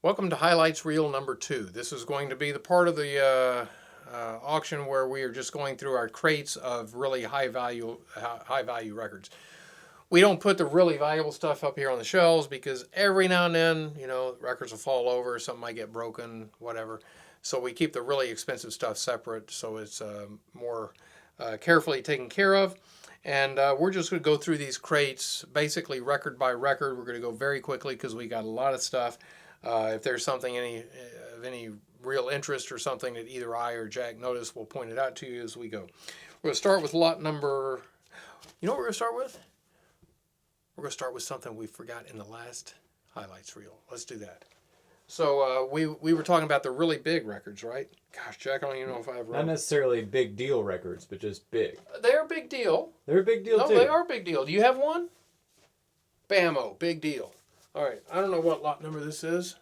Welcome to Highlights Reel number 2. This is going to be the part of the auction where we are just going through our crates of really high value records. We don't put the really valuable stuff up here on the shelves because every now and then, records will fall over, something might get broken, whatever. So we keep the really expensive stuff separate so it's more carefully taken care of. And we're just going to go through these crates basically record by record. We're going to go very quickly because we got a lot of stuff. If there's something of any real interest or something that either I or Jack notice, we'll point it out to you as we go. We're going to start with lot number... You know what we're going to start with? We're going to start with something we forgot in the last highlights reel. Let's do that. So we were talking about the really big records, right? Gosh, Jack, I don't even know if I have... Not necessarily big deal records, but just big. They're a big deal. They're a big deal, too. No, they are a big deal. Do you have one? Bammo, big deal. All right, I don't know what lot number this is.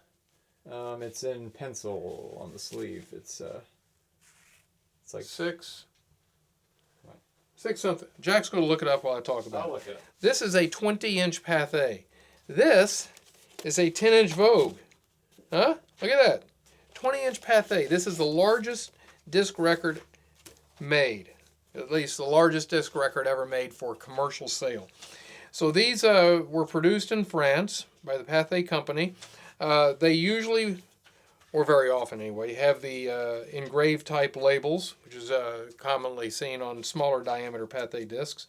It's in pencil on the sleeve. It's like 6. What? 6 something. Jack's going to look it up while I talk about it. I'll look it up. This is a 20-inch Pathe. This is a 10-inch Vogue. Huh? Look at that. 20-inch Pathe. This is the largest disc record made. At least the largest disc record ever made for commercial sale. So these were produced in France by the Pathe company. They usually, or very often anyway, have the engraved type labels, which is commonly seen on smaller diameter Pathe discs.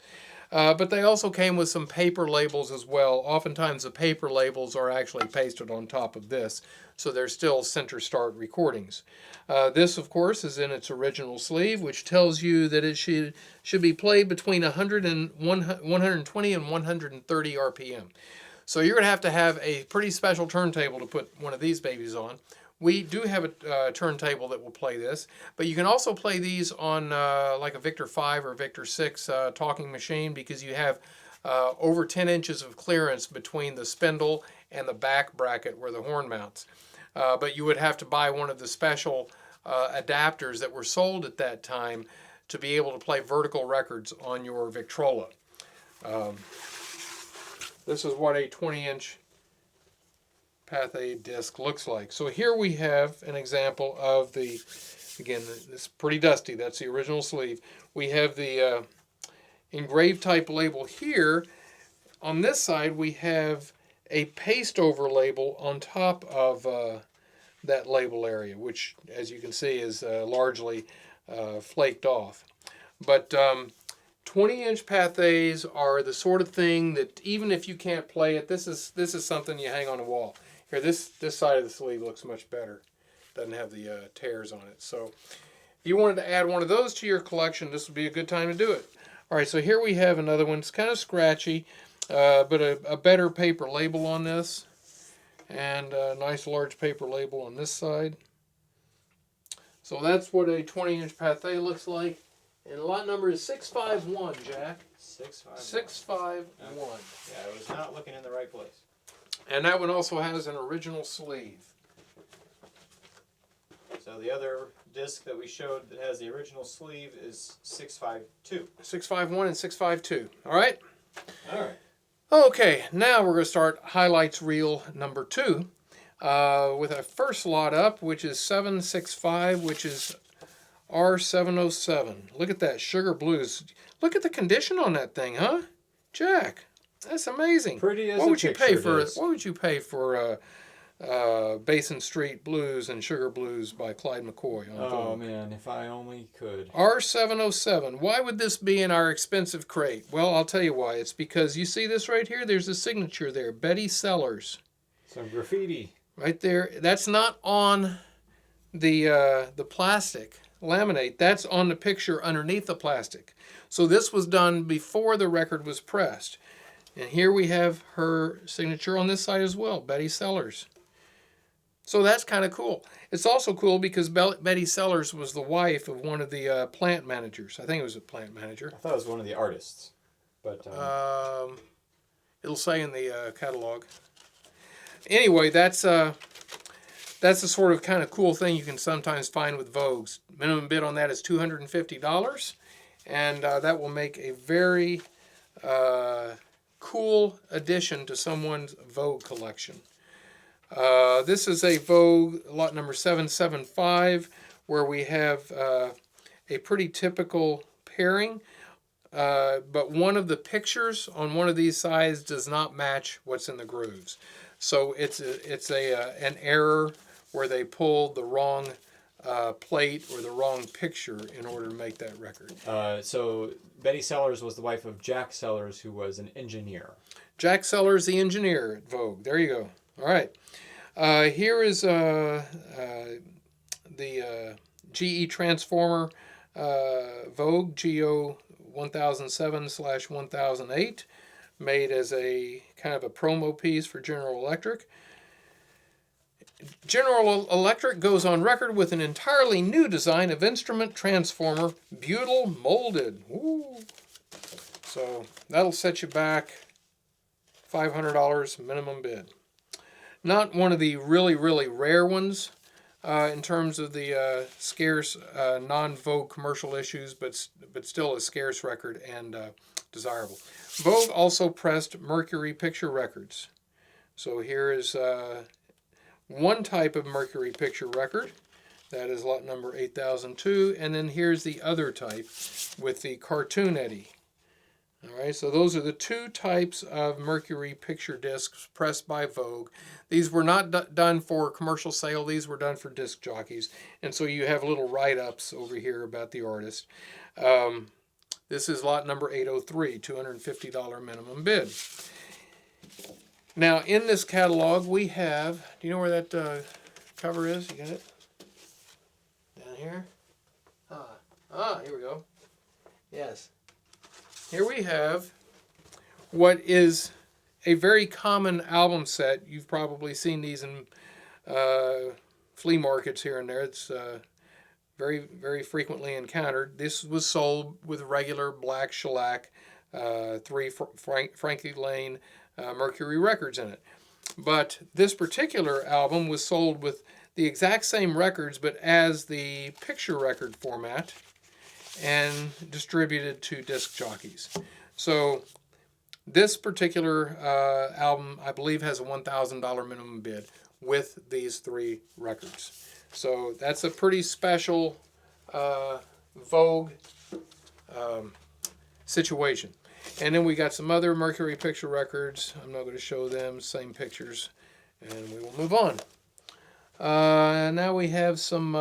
But they also came with some paper labels as well. Oftentimes the paper labels are actually pasted on top of this, so they're still center start recordings. This, of course, is in its original sleeve, which tells you that it should be played between 120 and 130 RPM. So you're going to have a pretty special turntable to put one of these babies on. We do have a turntable that will play this, but you can also play these on like a Victor 5 or Victor 6 talking machine because you have over 10 inches of clearance between the spindle and the back bracket where the horn mounts. But you would have to buy one of the special adapters that were sold at that time to be able to play vertical records on your Victrola. This is what a 20-inch Pathe disc looks like. So here we have an example of the, again, it's pretty dusty. That's the original sleeve. We have the engraved type label here. On this side, we have a paste over label on top of that label area, which, as you can see, is largely flaked off. But 20-inch Pathes are the sort of thing that even if you can't play it, this is something you hang on a wall. Here, this side of the sleeve looks much better. Doesn't have the tears on it. So if you wanted to add one of those to your collection, this would be a good time to do it. All right, so here we have another one. It's kind of scratchy, but a better paper label on this. And a nice large paper label on this side. So that's what a 20-inch Pathe looks like. And lot number is 651, Jack. 651. 651. Yeah, I was not looking in the right place. And that one also has an original sleeve. So the other disc that we showed that has the original sleeve is 652. 651 and 652. All right? All right. Okay, now we're going to start highlights reel number 2 with our first lot up, which is 765, which is R707. Look at that, Sugar Blues. Look at the condition on that thing, huh? Jack, that's amazing. Pretty as what a would you pay for? is. What would you pay for Basin Street Blues and Sugar Blues by Clyde McCoy on Vogue? Oh man, if I only could. R707. Why would this be in our expensive crate? Well, I'll tell you why. It's because you see this right here. There's a signature there, Betty Sellers. Some graffiti. Right there. That's not on the plastic laminate. That's on the picture underneath the plastic. So this was done before the record was pressed. And here we have her signature on this side as well, Betty Sellers. So that's kind of cool. It's also cool because Betty Sellers was the wife of one of the plant managers. I think it was a plant manager. I thought it was one of the artists. But it'll say in the catalog. Anyway, that's the sort of kind of cool thing you can sometimes find with Vogues. Minimum bid on that is $250, and that will make a very cool addition to someone's Vogue collection. This is a Vogue lot number 775, where we have a pretty typical pairing, but one of the pictures on one of these sides does not match what's in the grooves. So it's an error where they pulled the wrong plate or the wrong picture in order to make that record. So Betty Sellers was the wife of Jack Sellers, who was an engineer. Jack Sellers, the engineer at Vogue. There you go. All right. Here is the GE Transformer Vogue GO 1007/1008, made as a kind of a promo piece for General Electric. General Electric goes on record with an entirely new design of instrument transformer, butyl molded. Ooh. So that'll set you back $500 minimum bid. Not one of the really, really rare ones in terms of the scarce non-Vogue commercial issues, but still a scarce record and desirable. Vogue also pressed Mercury picture records. So here is one type of Mercury picture record. That is lot number 8002. And then here's the other type with the cartoon eddy. All right, so those are the two types of Mercury picture discs pressed by Vogue. These were not done for commercial sale. These were done for disc jockeys. And so you have little write-ups over here about the artist. This is lot number 803, $250 minimum bid. Now, in this catalog, we have, do you know where that cover is? You got it? Down here? Here we go. Yes. Here we have what is a very common album set. You've probably seen these in flea markets here and there. It's very, very frequently encountered. This was sold with regular black shellac, 3 Frankie Lane Mercury records in it. But this particular album was sold with the exact same records, but as the picture record format, and distributed to disc jockeys. So this particular album, I believe, has a $1,000 minimum bid with these 3 records. So that's a pretty special Vogue situation. And then we got some other Mercury picture records. I'm not going to show them, same pictures, and we will move on. Now we have some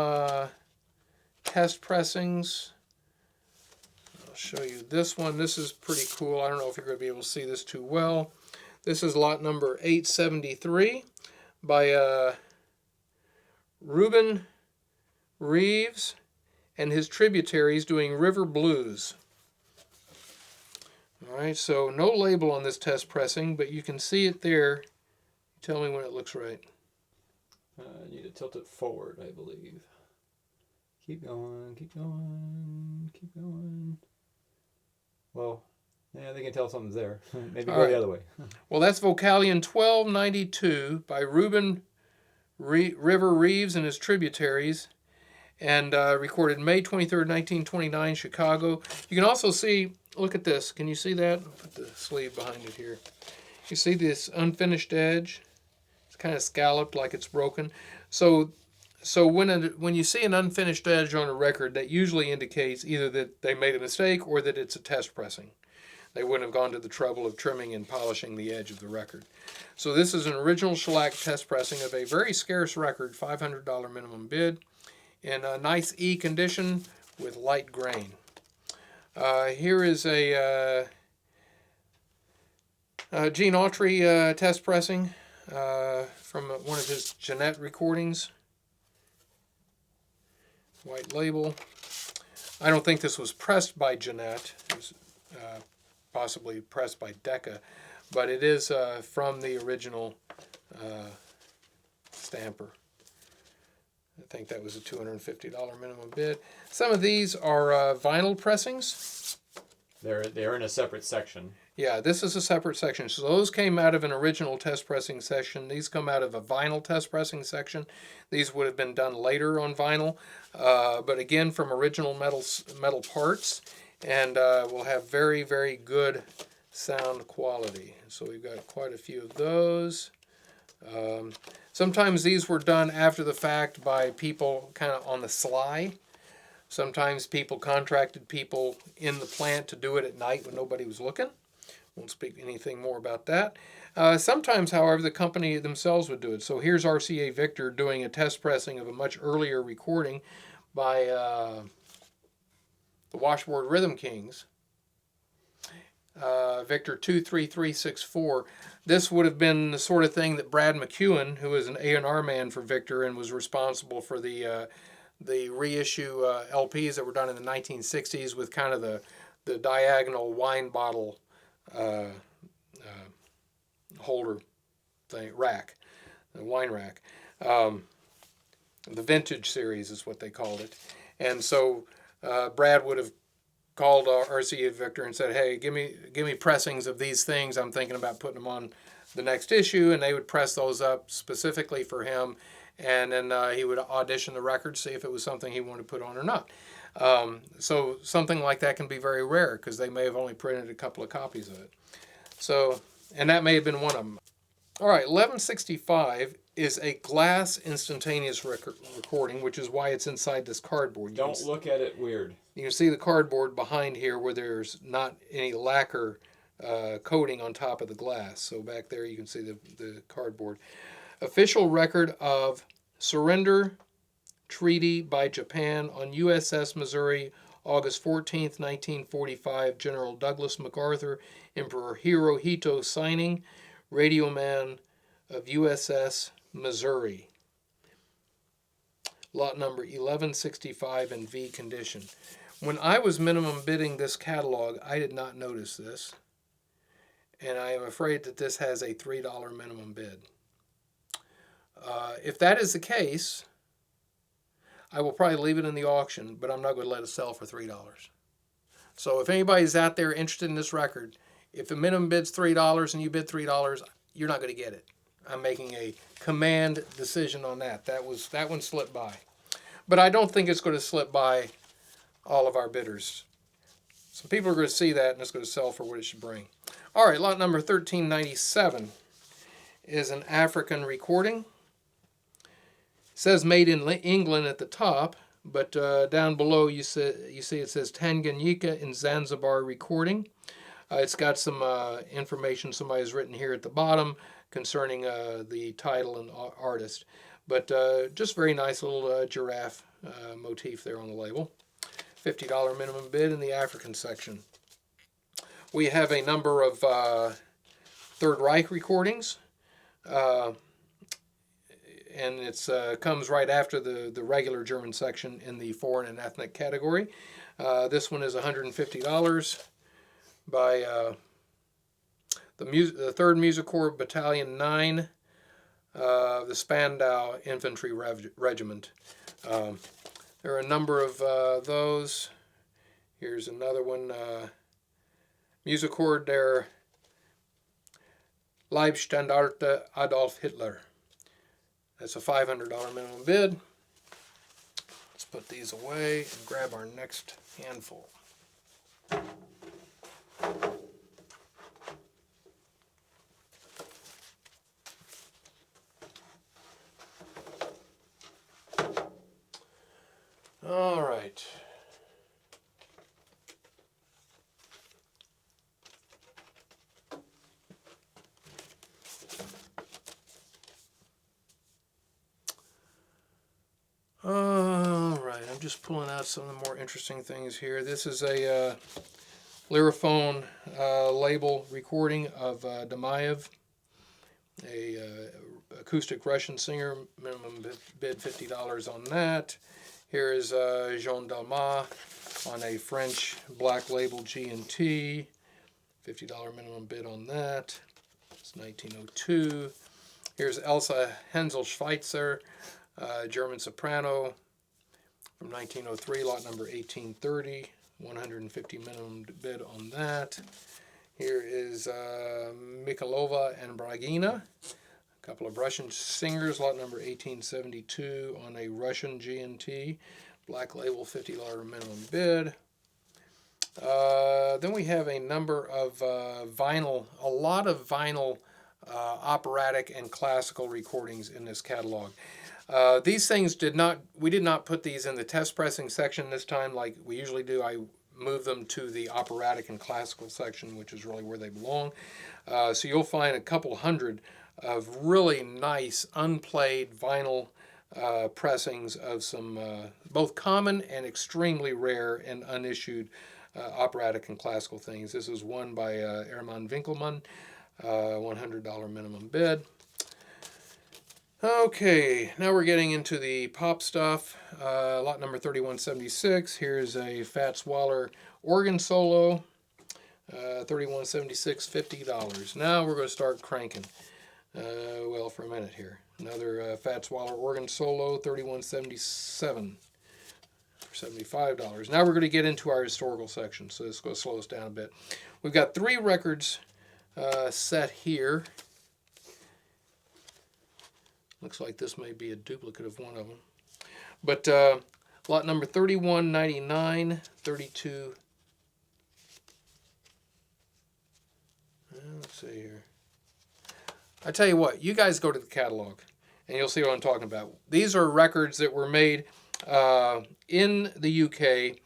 test pressings. I'll show you this one. This is pretty cool. I don't know if you're going to be able to see this too well. This is lot number 873 by Reuben Reeves and his tributaries doing River Blues. All right, so no label on this test pressing, but you can see it there. Tell me when it looks right. I need to tilt it forward, I believe. Keep going, keep going, keep going. Well, yeah, they can tell something's there. Maybe go the other way. Well, that's Vocalion 1292 by Reuben River Reeves and his tributaries, and recorded May 23rd, 1929, Chicago. You can also see, look at this. Can you see that? I'll put the sleeve behind it here. You see this unfinished edge? It's kind of scalloped like it's broken. So when you see an unfinished edge on a record, that usually indicates either that they made a mistake or that it's a test pressing. They wouldn't have gone to the trouble of trimming and polishing the edge of the record. So this is an original shellac test pressing of a very scarce record, $500 minimum bid, in a nice E condition with light grain. Here is a Gene Autry test pressing from one of his Jeanette recordings. White label. I don't think this was pressed by Jeanette. It was possibly pressed by Decca, but it is from the original stamper. I think that was a $250 minimum bid. Some of these are vinyl pressings. They're in a separate section. Yeah, this is a separate section. So those came out of an original test pressing section. These come out of a vinyl test pressing section. These would have been done later on vinyl, but again from original metal parts, and will have very, very good sound quality. So we've got quite a few of those. Sometimes these were done after the fact by people kind of on the sly. Sometimes people contracted people in the plant to do it at night when nobody was looking. Won't speak anything more about that. Sometimes, however, the company themselves would do it. So here's RCA Victor doing a test pressing of a much earlier recording by the Washboard Rhythm Kings. Victor 23364. This would have been the sort of thing that Brad McEwen, who was an A&R man for Victor and was responsible for the reissue LPs that were done in the 1960s with kind of the diagonal wine bottle holder thing, rack, the wine rack. The vintage series is what they called it. And so Brad would have called RCA Victor and said, "Hey, give me pressings of these things. I'm thinking about putting them on the next issue," and they would press those up specifically for him, and then he would audition the record, see if it was something he wanted to put on or not. So something like that can be very rare because they may have only printed a couple of copies of it. So, and that may have been one of them. All right, 1165 is a glass instantaneous recording, which is why it's inside this cardboard. Don't look at it weird. You can see the cardboard behind here where there's not any lacquer coating on top of the glass. So back there you can see the cardboard. Official record of surrender treaty by Japan on USS Missouri, August 14th, 1945. General Douglas MacArthur, Emperor Hirohito signing. Radio man of USS Missouri. Lot number 1165 in V condition. When I was minimum bidding this catalog, I did not notice this. And I am afraid that this has a $3 minimum bid. If that is the case, I will probably leave it in the auction, but I'm not going to let it sell for $3. So if anybody's out there interested in this record, if the minimum bid's $3 and you bid $3, you're not going to get it. I'm making a command decision on that. That one slipped by. But I don't think it's going to slip by all of our bidders. Some people are going to see that and it's going to sell for what it should bring. All right, lot number 1397 is an African recording. It says made in England at the top, but down below you see it says Tanganyika in Zanzibar recording. It's got some information somebody's written here at the bottom concerning the title and artist. But just very nice little giraffe motif there on the label. $50 minimum bid in the African section. We have a number of Third Reich recordings. And it comes right after the regular German section in the foreign and ethnic category. This one is $150 by the 3rd Music Corps Battalion 9, the Spandau Infantry Regiment. There are a number of those. Here's another one. Music Corps der Leibstandarte Adolf Hitler. That's a $500 minimum bid. Let's put these away and grab our next handful. All right. All right, I'm just pulling out some of the more interesting things here. This is a Lyrophone label recording of Damayev, a acoustic Russian singer. Minimum bid $50 on that. Here is Jean Dalmas on a French black label G&T. $50 minimum bid on that. It's 1902. Here's Elsa Hensel Schweitzer, German soprano from 1903, lot number 1830. $150 minimum bid on that. Here is Mikhailova and Bragina, a couple of Russian singers, lot number 1872 on a Russian G&T, black label, $50 minimum bid. Then we have a number of vinyl, a lot of vinyl operatic and classical recordings in this catalog. These things we did not put these in the test pressing section this time like we usually do. I moved them to the operatic and classical section, which is really where they belong. So you'll find a couple hundred of really nice unplayed vinyl pressings of some both common and extremely rare and unissued operatic and classical things. This is one by Hermann Winkelmann, $100 minimum bid. Okay, now we're getting into the pop stuff. Lot number 3176. Here's a Fats Waller organ solo. 3176, $50. Now we're going to start cranking. Well, for a minute here. Another Fats Waller organ solo, 3177 for $75. Now we're going to get into our historical section, so this is going to slow us down a bit. We've got 3 records set here. Looks like this may be a duplicate of one of them. But lot number 3199, 32. Let's see here. I tell you what, you guys go to the catalog and you'll see what I'm talking about. These are records that were made in the UK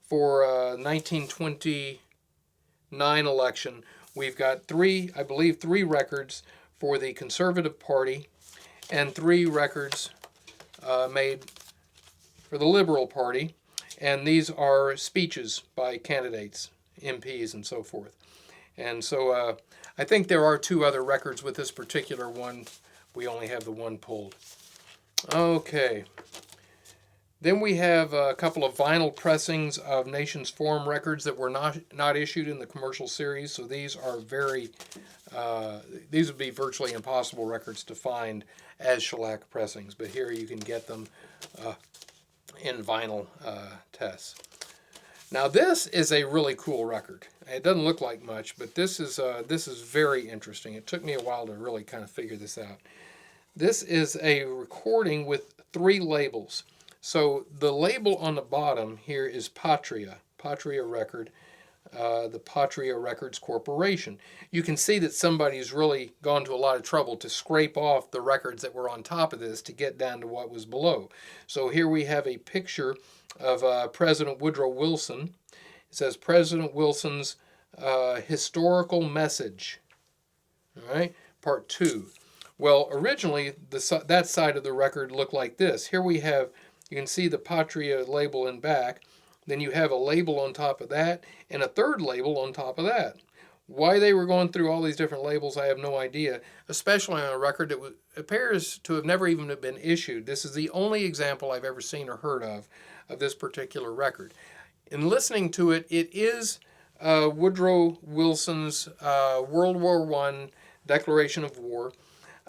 for 1929 election. We've got I believe three records for the Conservative Party and 3 records made for the Liberal Party. And these are speeches by candidates, MPs, and so forth. And so I think there are 2 other records with this particular one. We only have the one pulled. Okay. Then we have a couple of vinyl pressings of Nations Forum records that were not issued in the commercial series. So these are these would be virtually impossible records to find as shellac pressings. But here you can get them in vinyl tests. Now this is a really cool record. It doesn't look like much, but this is very interesting. It took me a while to really kind of figure this out. This is a recording with 3 labels. So the label on the bottom here is Patria record, the Patria Records Corporation. You can see that somebody's really gone to a lot of trouble to scrape off the records that were on top of this to get down to what was below. So here we have a picture of President Woodrow Wilson. It says President Wilson's historical message. All right, part 2. Well, originally that side of the record looked like this. Here we have, you can see the Patria label in back. Then you have a label on top of that and a 3rd label on top of that. Why they were going through all these different labels, I have no idea, especially on a record that appears to have never even been issued. This is the only example I've ever seen or heard of this particular record. In listening to it, it is Woodrow Wilson's World War I declaration of war,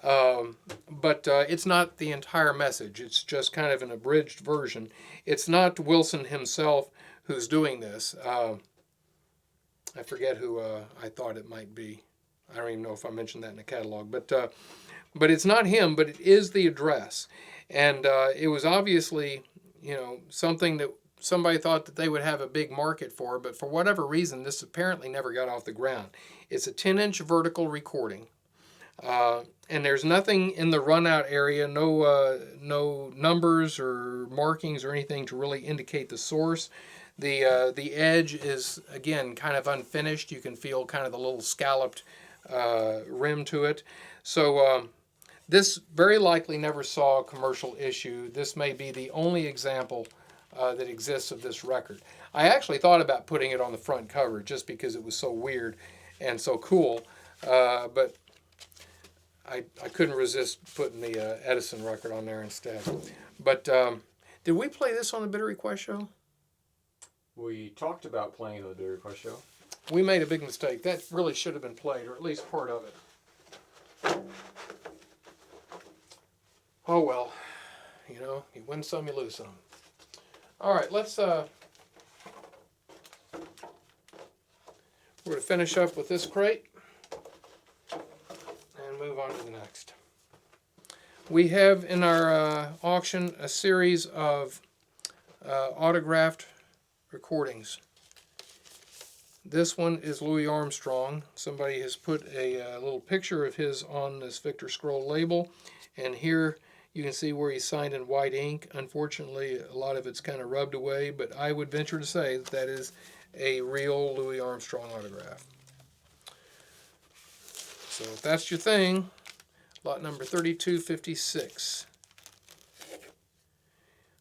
but it's not the entire message. It's just kind of an abridged version. It's not Wilson himself who's doing this. I forget who I thought it might be. I don't even know if I mentioned that in the catalog, but it's not him, but it is the address. And it was obviously, something that somebody thought that they would have a big market for, but for whatever reason, this apparently never got off the ground. It's a 10-inch vertical recording, and there's nothing in the runout area, no numbers or markings or anything to really indicate the source. The edge is, again, kind of unfinished. You can feel kind of the little scalloped rim to it. So this very likely never saw a commercial issue. This may be the only example that exists of this record. I actually thought about putting it on the front cover just because it was so weird and so cool, but I couldn't resist putting the Edison record on there instead. But did we play this on the Bitter Request show? We talked about playing the Bitter Request show. We made a big mistake. That really should have been played, or at least part of it. Oh well, you win some, you lose some. All right, let's we're going to finish up with this crate and move on to the next. We have in our auction a series of autographed recordings. This one is Louis Armstrong. Somebody has put a little picture of his on this Victor Scroll label, and here you can see where he signed in white ink. Unfortunately, a lot of it's kind of rubbed away, but I would venture to say that that is a real Louis Armstrong autograph. So if that's your thing, lot number 3256.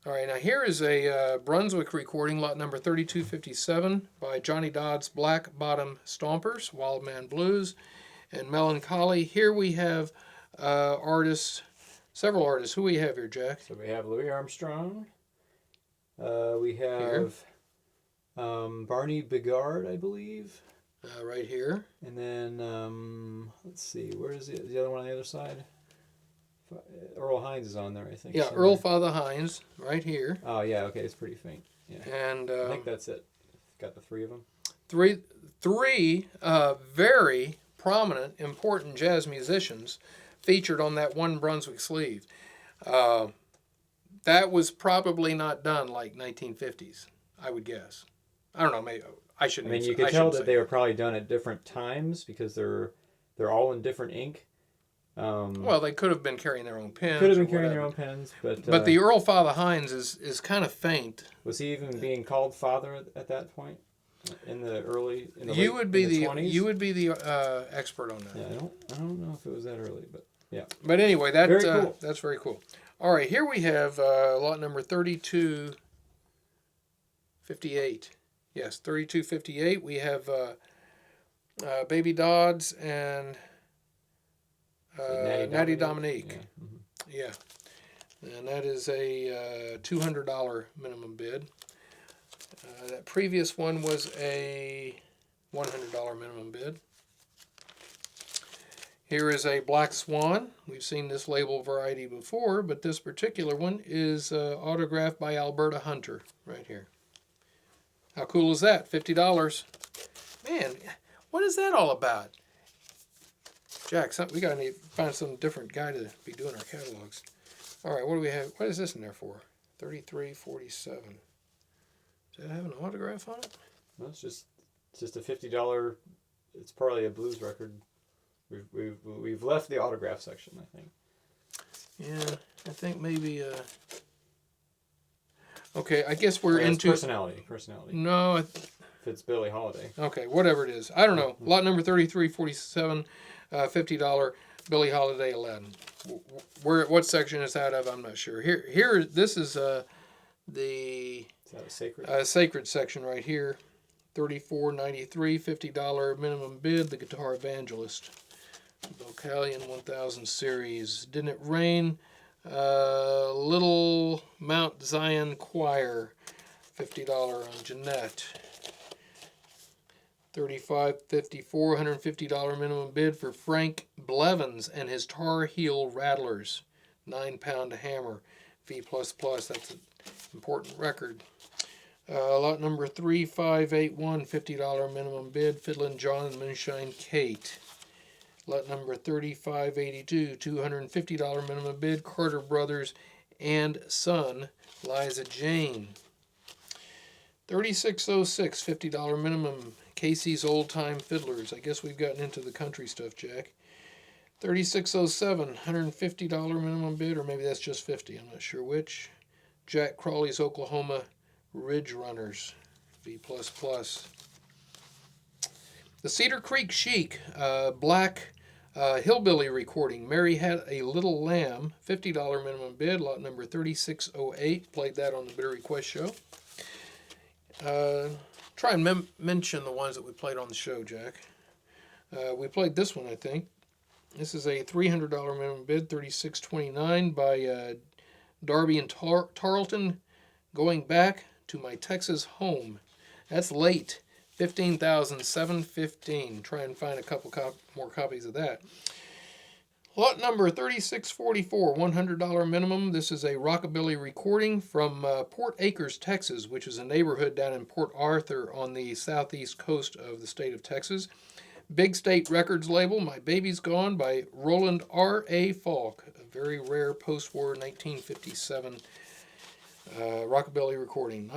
All right, now here is a Brunswick recording, lot number 3257, by Johnny Dodd's Black Bottom Stompers, Wild Man Blues, and Melancholy. Here we have artists, several artists. Who we have here, Jack? So we have Louis Armstrong. We have Barney Bigard, I believe. Right here. And then, let's see, where is the other one on the other side? Earl Hines is on there, I think. Yeah, somewhere. Earl Father Hines, right here. Oh, yeah, okay, it's pretty faint. Yeah. And I think that's it. Got the three of them. Three very prominent, important jazz musicians featured on that one Brunswick sleeve. That was probably not done like 1950s, I would guess. I don't know, maybe I shouldn't. I mean, you could tell that they were probably done at different times because they're all in different ink. Well, they could have been carrying their own pens. Could have been carrying their own pens, but the Earl Father Hines is kind of faint. Was he even being called father at that point? In the early, in the you late, would be in the the 20s? you would be the expert on that. Yeah, I don't know if it was that early, but yeah. But anyway, that very cool. That's very cool. All right, here we have lot number 3258. Yes, 3258. We have Baby Dodds and Natty Dominique. Yeah. Yeah, and that is a $200 minimum bid. That previous one was a $100 minimum bid. Here is a Black Swan. We've seen this label variety before, but this particular one is autographed by Alberta Hunter right here. How cool is that? $50. Man, what is that all about? Jack, we gotta need find some different guy to be doing our catalogs. All right, what do we have? What is this in there for? 33.47. Does that have an autograph on it? No, it's just a $50. It's probably a blues record. We've left the autograph section, I think. Yeah, I think maybe. Okay, I guess we're into personality. No, if it's Billie Holiday. Okay, whatever it is, I don't know. Lot number 3347, $50 Billie Holiday Aladdin. What section is that of? I'm not sure. Here, this is the Is that a sacred? Sacred section right here. $34.93, $50 minimum bid. The Guitar Evangelist, Vocalion 1000 series. Didn't It Rain? Little Mount Zion Choir, $50 on Jeanette. $35.54, $150 minimum bid for Frank Blevins and his Tar Heel Rattlers, 9-pound hammer, V++. That's an important record. Lot number 3581, $50 minimum bid, Fiddlin' John and Moonshine Kate. Lot number 3582, $250 minimum bid, Carter Brothers and Son, Liza Jane. 3606, $50 minimum, Casey's Old Time Fiddlers. I guess we've gotten into the country stuff, Jack. 3607, $150 minimum bid, or maybe that's just 50, I'm not sure which. Jack Crawley's Oklahoma Ridge Runners, V++. The Cedar Creek Chic, Black Hillbilly recording. Mary Had a Little Lamb, $50 minimum bid, lot number 3608. Played that on the Bitter Request show. Try and mention the ones that we played on the show, Jack. We played this one, I think. This is a $300 minimum bid, 3629 by Darby and Tarleton, Going Back to My Texas Home. That's late. 15,715. Try and find a couple more copies of that. Lot number 3644, $100 minimum. This is a rockabilly recording from Port Acres, Texas, which is a neighborhood down in Port Arthur on the southeast coast of the state of Texas. Big State Records label, My Baby's Gone by Roland R.A. Falk, a very rare post-war 1957 rockabilly recording.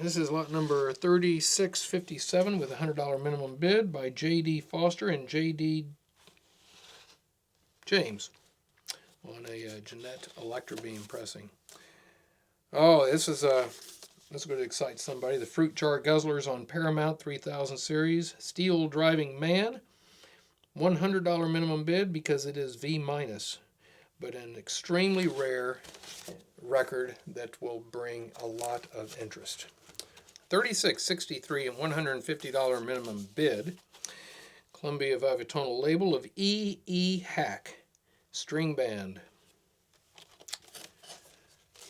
This is lot number 3657 with a $100 minimum bid by J.D. Foster and J.D. James on a Jeanette Electrobeam pressing. Oh, this is going to excite somebody. The Fruit Jar Guzzlers on Paramount 3000 series. Steel Driving Man. $100 minimum bid because it is V-, but an extremely rare record that will bring a lot of interest. $36.63 and $150 minimum bid. Columbia Viva-Tonal label of E.E. Hack string band.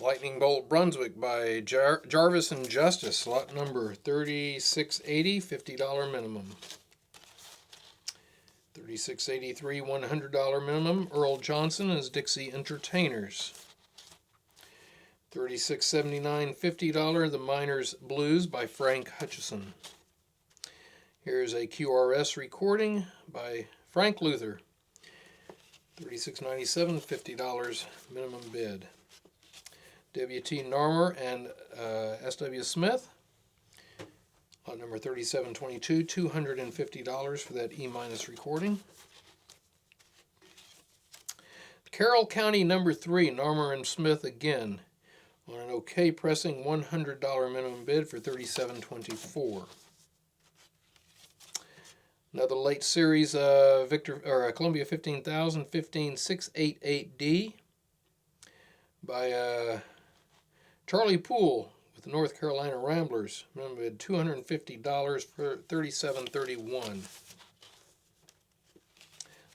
Lightning Bolt Brunswick by Jarvis and Justice, lot number 3680, $50 minimum. $36.83, $100 minimum. Earl Johnson as Dixie Entertainers. $36.79, $50, The Miners Blues by Frank Hutchison. Here's a QRS recording by Frank Luther. $36.97, $50 minimum bid. W.T. Narmer and S.W. Smith. Lot number 3722, $250 for that E- recording. Carroll County number 3, Narmer and Smith again. On an OK pressing, $100 minimum bid for $37.24. Another late series Columbia 15000 15688D by Charlie Poole with the North Carolina Ramblers. Minimum bid $250 for $37.31.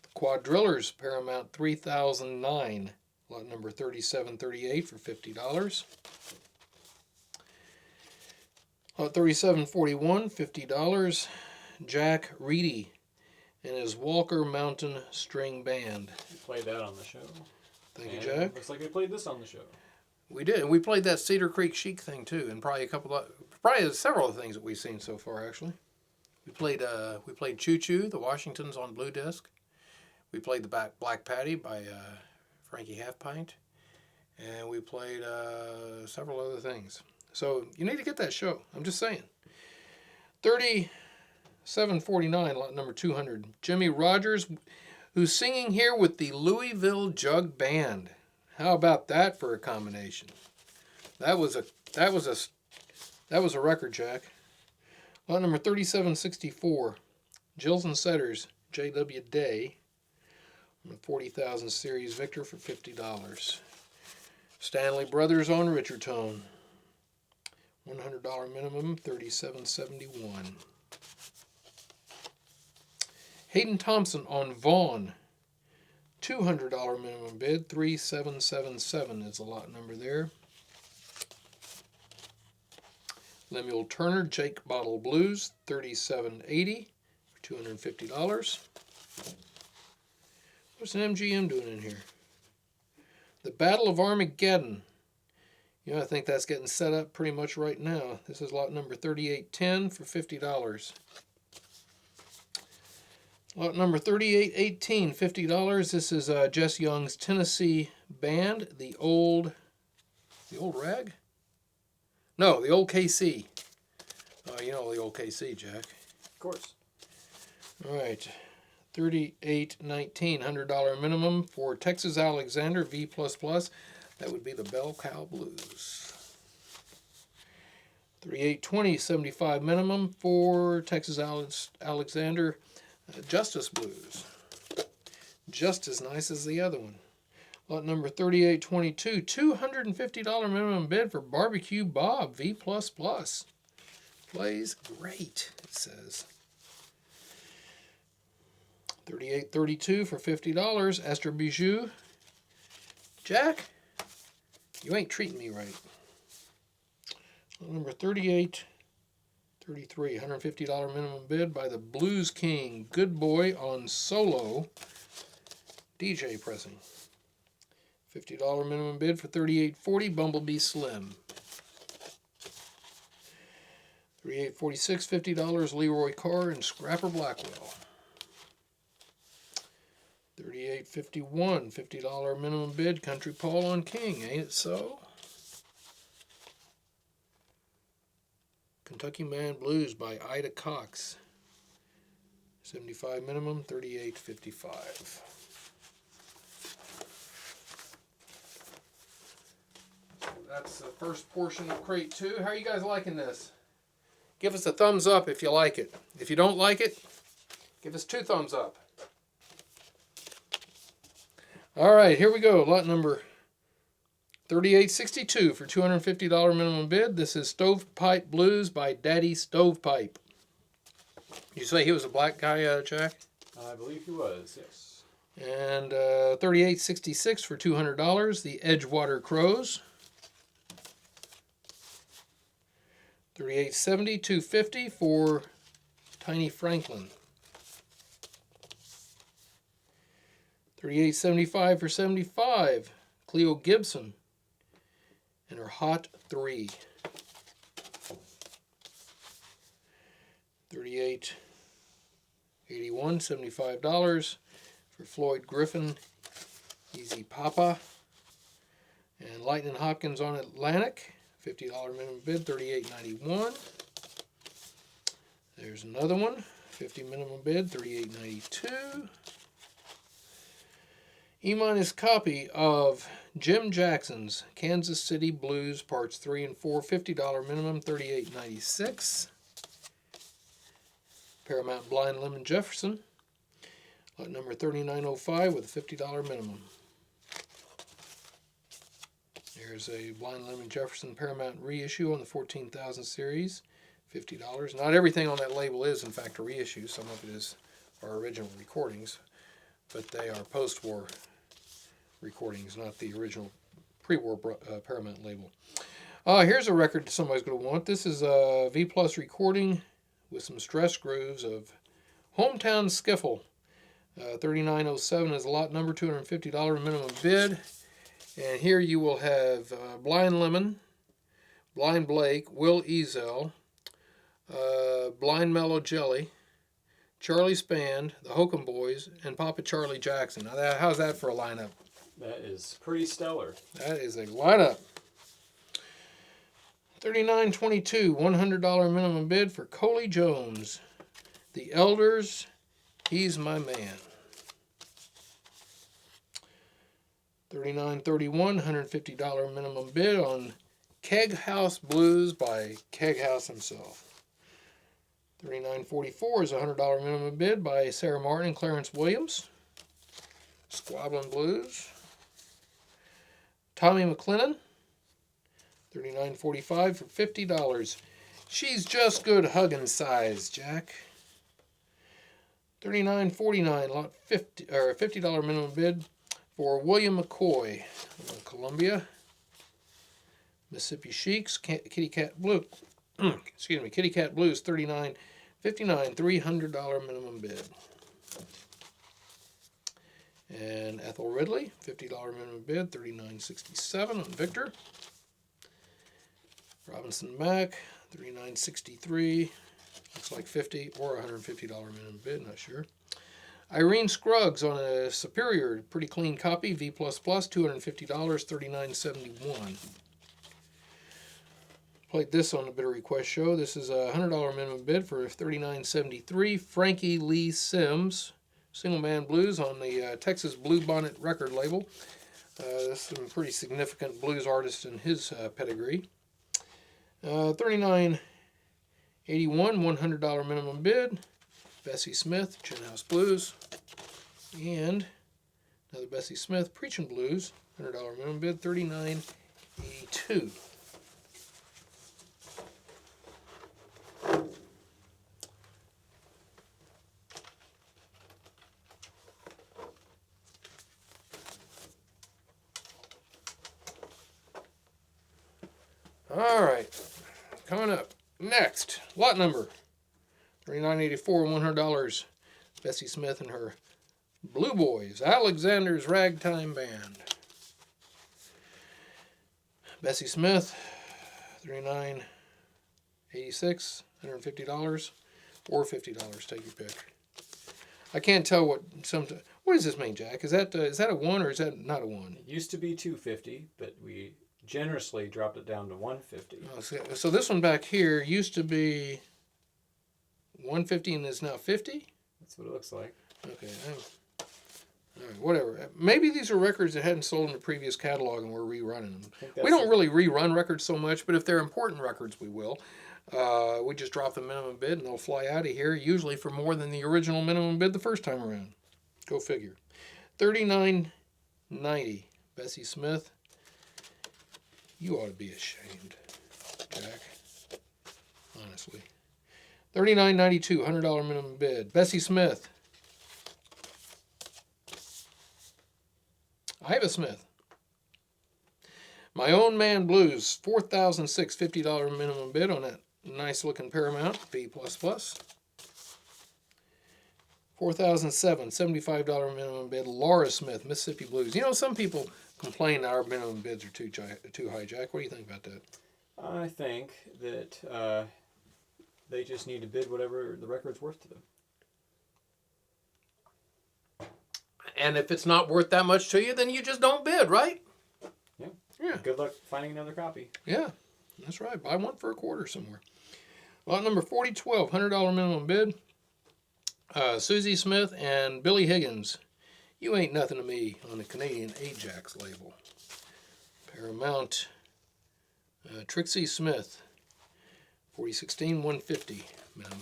The Quadrillers Paramount 3009. Lot number 3738 for $50. Lot 3741, $50. Jack Reedy and his Walker Mountain String Band. We played that on the show. Thank you, Jack. Looks like we played this on the show. We did. We played that Cedar Creek Chic thing too, and probably several of the things that we've seen so far. Actually, we played Choo Choo, the Washingtons on Blue Disc. We played the Black Patty by Frankie Half Pint, and we played several other things. So you need to get that show. I'm just saying. 3749, lot number 200. Jimmy Rogers, who's singing here with the Louisville Jug Band. How about that for a combination? That was a record, Jack. Lot number 3764. Jills and Setters, J.W. Day. 40,000 series Victor for $50. Stanley Brothers on Richardtone. $100 minimum, $37.71. Hayden Thompson on Vaughn. $200 minimum bid, $3777 is the lot number there. Lemuel Turner, Jake Bottle Blues, $37.80 for $250. What's an MGM doing in here? The Battle of Armageddon. You know, I think that's getting set up pretty much right now. This is lot number 3810 for $50. Lot number 3818, $50. This is Jess Young's Tennessee Band, the old Rag? No, the old KC. You know the old KC, Jack. Of course. All right. 3819, $100 minimum for Texas Alexander V++. That would be the Bell Cow Blues. 3820, $75 minimum for Texas Alexander Justice Blues. Just as nice as the other one. Lot number 3822, $250 minimum bid for Barbecue Bob V++. Plays great, it says. 3832 for $50. Esther Bijou. Jack, you ain't treating me right. Number 3833, $150 minimum bid by the Blues King. Good Boy on solo. DJ pressing. $50 minimum bid for $38.40. Bumblebee Slim. $38.46, $50. Leroy Carr and Scrapper Blackwell. $38.51, $50 minimum bid. Country Paul on King, ain't it so? Kentucky Man Blues by Ida Cox. 75 minimum, 38.55. That's the first portion of crate 2. How are you guys liking this? Give us a thumbs up if you like it. If you don't like it, give us 2 thumbs up. All right, here we go. Lot number 3862 for $250 minimum bid. This is Stovepipe Blues by Daddy Stovepipe. You say he was a black guy, Jack? I believe he was, yes. And 3866 for $200. The Edgewater Crows. 3870, $250 for Tiny Franklin. 3875 for $75. Cleo Gibson and her Hot 3. 3881, $75 for Floyd Griffin, Easy Papa. And Lightning Hopkins on Atlantic, $50 minimum bid, $38.91. There's another one, $50 minimum bid, $38.92. E-minus copy of Jim Jackson's Kansas City Blues Parts 3 and 4, $50 minimum, $38.96. Paramount Blind Lemon Jefferson, lot number 3905 with a $50 minimum. There's a Blind Lemon Jefferson Paramount reissue on the 14,000 series, $50. Not everything on that label is, in fact, a reissue. Some of it is our original recordings, but they are post-war recordings, not the original pre-war Paramount label. Here's a record somebody's going to want. This is a V-Plus recording with some stress grooves of Hometown Skiffle. 3907 is a lot number, $250 minimum bid. And here you will have Blind Lemon, Blind Blake, Will Ezel, Blind Mellow Jelly, Charlie Spand, the Hokum Boys, and Papa Charlie Jackson. Now, how's that for a lineup? That is pretty stellar. That is a lineup. $39.22, $100 minimum bid for Coley Jones. The Elders, He's My Man. $39.31, $150 minimum bid on Keg House Blues by Keg House himself. $39.44 is a $100 minimum bid by Sarah Martin and Clarence Williams. Squabbling Blues. Tommy McLennan, $39.45 for $50. She's just good hugging size, Jack. $39.49, lot $50 minimum bid for William McCoy, Columbia. Mississippi Sheiks, Kitty Cat Blue. Excuse me, Kitty Cat Blues, $39.59, $300 minimum bid. And Ethel Ridley, $50 minimum bid, $39.67 on Victor. Robinson Mack, $39.63, looks like $50 or $150 minimum bid, not sure. Irene Scruggs on a Superior, pretty clean copy, V++, $250, $39.71. Played this on the Bitter Request show. This is a $100 minimum bid for $39.73. Frankie Lee Sims, Single Man Blues on the Texas Blue Bonnet record label. There's some pretty significant blues artists in his pedigree. $39.81, $100 minimum bid. Bessie Smith, Chin House Blues. And another Bessie Smith, Preachin' Blues, $100 minimum bid, $39.82. All right, coming up next, lot number 3984, $100. Bessie Smith and her Blue Boys, Alexander's Ragtime Band. Bessie Smith, $39.86, $150 or $50. Take your pick. I can't tell what does this mean, Jack? Is that a one or is that not a one? It used to be $250, but we generously dropped it down to 150. Oh, so this one back here used to be 150 and is now 50? That's what it looks like. Okay. All right, whatever. Maybe these are records that hadn't sold in the previous catalog and we're rerunning them. We don't really rerun records so much, but if they're important records, we will. We just drop the minimum bid and they'll fly out of here, usually for more than the original minimum bid the first time around. Go figure. $39.90. Bessie Smith. You ought to be ashamed, Jack. Honestly. $39.92, $100 minimum bid. Bessie Smith. Iva Smith. My Own Man Blues, $4,006, $50 minimum bid on that nice looking Paramount B++. $4,007, $75 minimum bid. Laura Smith, Mississippi Blues. You know, some people complain that our minimum bids are too high, Jack. What do you think about that? I think that they just need to bid whatever the record's worth to them. And if it's not worth that much to you, then you just don't bid, right? Yeah. Yeah. Good luck finding another copy. Yeah, that's right. Buy one for a quarter somewhere. Lot number 4012, $100 minimum bid. Susie Smith and Billy Higgins. You Ain't Nothing to Me on the Canadian Ajax label. Paramount. Trixie Smith. 4016, $150 minimum.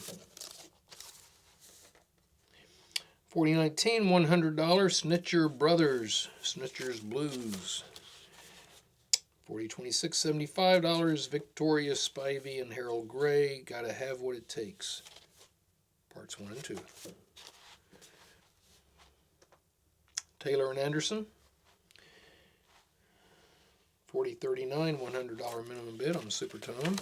4019, $100. Snitcher Brothers. Snitcher's Blues. 4026, $75. Victoria Spivey and Harold Gray. Gotta Have What It Takes. Parts 1 and 2. Taylor and Anderson. 4039, $100 minimum bid on the Supertone.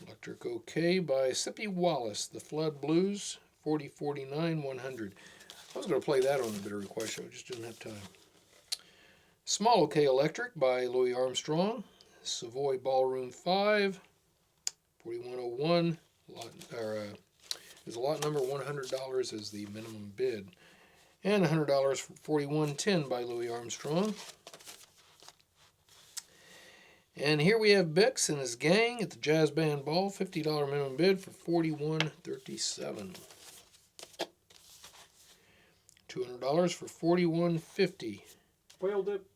Electric OK by Sippy Wallace. The Flood Blues. 4049, $100. I was going to play that on the Bitter Request show, just didn't have time. Small OK Electric by Louis Armstrong. Savoy Ballroom 5. 4101. Is a lot number. $100 is the minimum bid. And $100 for 4110 by Louis Armstrong. And here we have Bix and his gang at the Jazz Band Ball. $50 minimum bid for 4137. $200 for 4150. Whale Dip.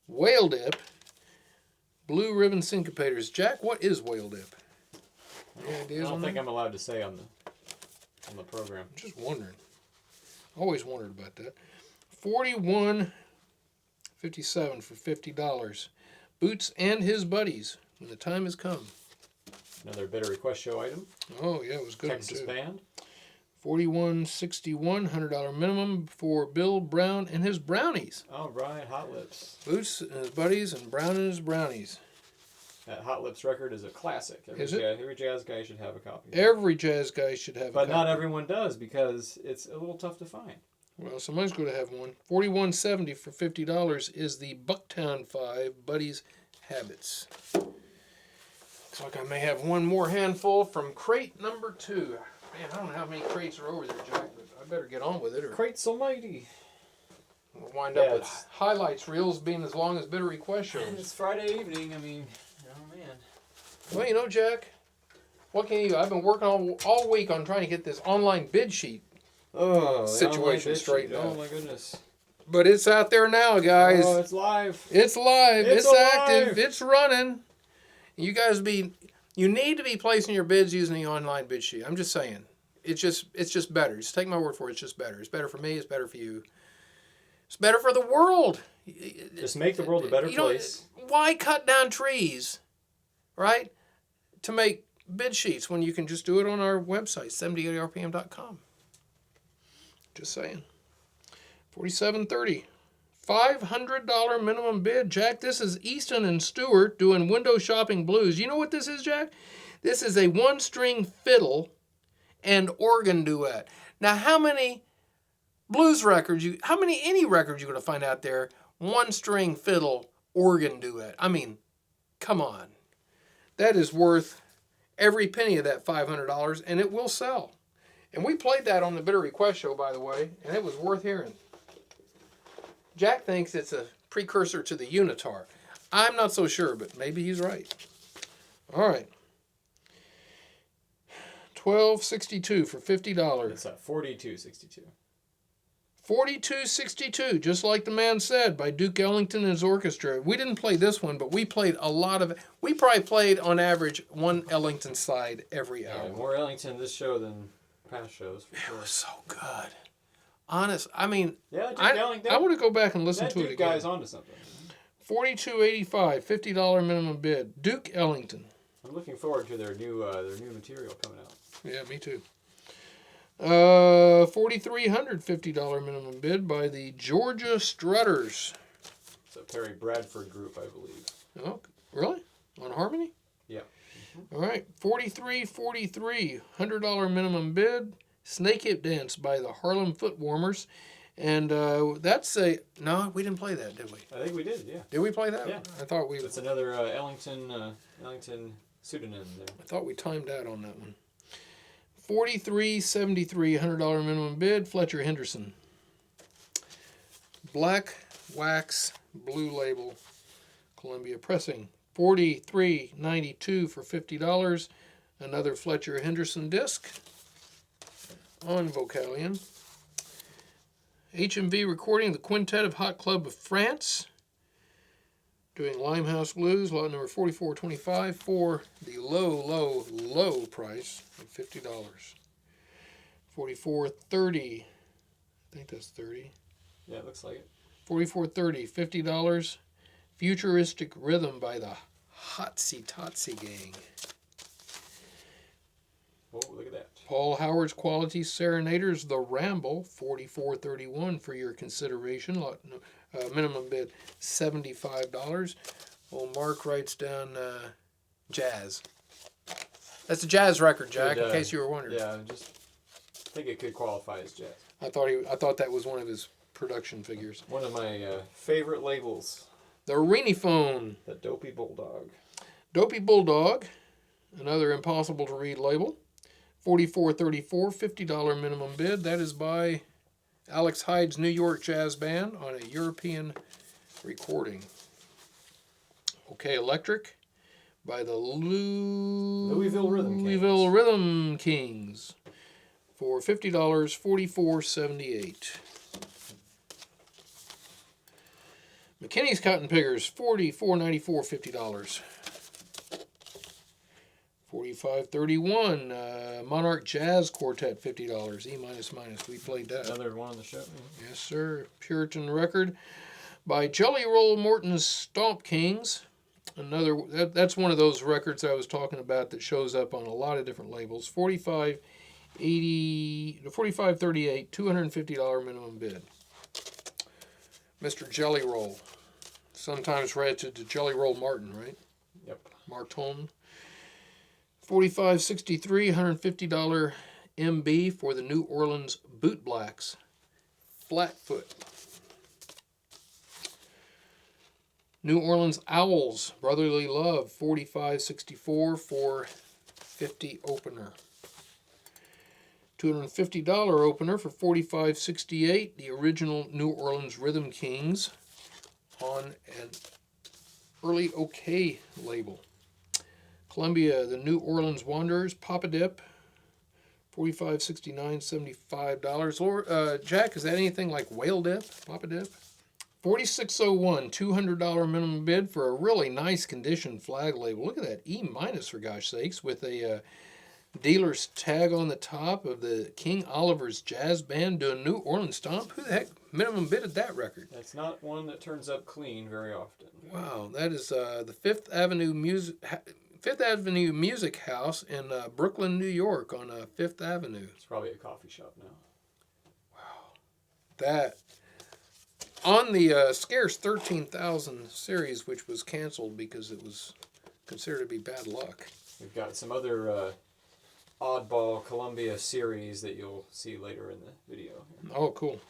Whale Dip. Blue Ribbon Syncopators. Jack, what is Whale Dip? Any ideas I on don't think that? I'm allowed to say on the program. Just wondering. Always wondered about that. 4157 for $50. Boots and His Buddies. When the Time Has Come. Another Bitter Request show item. Oh yeah, it was good. Texas too. Band. 4161, $100 minimum for Bill Brown and his Brownies. All right, Hot Lips. Boots and His Buddies and Brown and his Brownies. That Hot Lips record is a classic. Is it? Every jazz guy should have a copy. Every jazz guy should have a But copy. not everyone does because it's a little tough to find. Well, somebody's going to have one. 4170 for $50 is the Bucktown 5 Buddies Habits. Looks like I may have one more handful from crate number 2. Man, I don't know how many crates are over there, Jack, but I better get on with it, or Crates Almighty. we'll wind up with highlights reels being as long as Bitter Request shows. It's Friday evening. I mean, oh man. Well, you know, Jack, what can you do? I've been working all week on trying to get this online bid sheet situation straightened out. Oh my goodness. But it's out there now, guys. Oh, it's live. It's live. It's active. alive. It's running. You guys you need to be placing your bids using the online bid sheet. I'm just saying. It's just better. Just take my word for it. It's just better. It's better for me. It's better for you. It's better for the world. Just make the world a better place. Why cut down trees, right, to make bid sheets when you can just do it on our website, 78rpm.com. Just saying. 4730. $500 minimum bid. Jack, this is Easton and Stewart doing window shopping blues. You know what this is, Jack? This is a one-string fiddle and organ duet. Now, how many blues records, any records you're going to find out there, one-string fiddle, organ duet? I mean, come on. That is worth every penny of that $500, and it will sell. And we played that on the Bitter Request show, by the way, and it was worth hearing. Jack thinks it's a precursor to the unitar. I'm not so sure, but maybe he's right. All right. 1262 for $50. It's at 42.62. 4262, just like the man said, by Duke Ellington and his orchestra. We didn't play this one, but we played a lot of it. We probably played, on average, one Ellington side every hour. Yeah, more Ellington this show than past shows. For sure. It was so good. Honest, I mean, Yeah, Duke I Ellington. want to go back and listen That to it Duke again. guy's onto something. $42.85, $50 minimum bid. Duke Ellington. I'm looking forward to their new material coming out. Yeah, me too. $4,350 minimum bid by the Georgia Strutters. It's a Perry Bradford group, I believe. Oh, really? On Harmony? Yeah. All right, $43.43, $100 minimum bid. Snake Hip Dance by the Harlem Foot Warmers. And that's a... No, we didn't play that, did we? I think we did, yeah. Did we play that? Yeah. I thought we... It's another Ellington pseudonym there. I thought we timed out on that one. $43.73, $100 minimum bid. Fletcher Henderson. Black Wax Blue Label. Columbia Pressing. $43.92 for $50. Another Fletcher Henderson disc on Vocalion. HMV recording the Quintet of Hot Club of France. Doing Limehouse Blues, lot number 4425 for the low, low price of $50. $44.30. I think that's 30. Yeah, it looks like it. $44.30, $50. Futuristic Rhythm by the Hotsy Totsy Gang. Oh, look at that. Paul Howard's Quality Serenaders, The Ramble, $44.31 for your consideration. Minimum bid $75. Well, Mark writes down jazz. That's a jazz record, Jack. In case you were wondering. Yeah, I think it could qualify as jazz. I thought that was one of his production figures. One of my favorite labels. The Reniphone. The Dopey Bulldog. Dopey Bulldog, another impossible to read label. $44.34, $50 minimum bid. That is by Alex Hyde's New York Jazz Band on a European recording. Okay, Electric by the Louisville Rhythm Kings for $50, $44.78. McKinney's Cotton Pickers, $44.94, $50. $45.31. Monarch Jazz Quartet, $50. E minus. We played that. Another one on the show. Yes, sir. Puritan record by Jelly Roll Morton's Stomp Kings. That's one of those records I was talking about that shows up on a lot of different labels. $45.38, $250 minimum bid. Mr. Jelly Roll. Sometimes read to Jelly Roll Martin, right? Yep. Martin. $45.63, $150 MB for the New Orleans Boot Blacks. Flatfoot. New Orleans Owls, Brotherly Love, $45.64 for $50 opener. $250 opener for $45.68, the original New Orleans Rhythm Kings on an early OK label. Columbia, the New Orleans Wanderers, Papa Dip, $45.69, $75. Jack, is that anything like Whale Dip, Papa Dip? $46.01, $200 minimum bid for a really nice condition flag label. Look at that, E minus for gosh sakes, with a dealer's tag on the top of the King Oliver's Jazz Band doing New Orleans Stomp. Who the heck minimum bidded that record? That's not one that turns up clean very often. Wow, that is the Fifth Avenue Music House in Brooklyn, New York on Fifth Avenue. It's probably a coffee shop now. Wow. That, on the scarce 13,000 series, which was canceled because it was considered to be bad luck. We've got some other oddball Columbia series that you'll see later in the video. Oh, cool.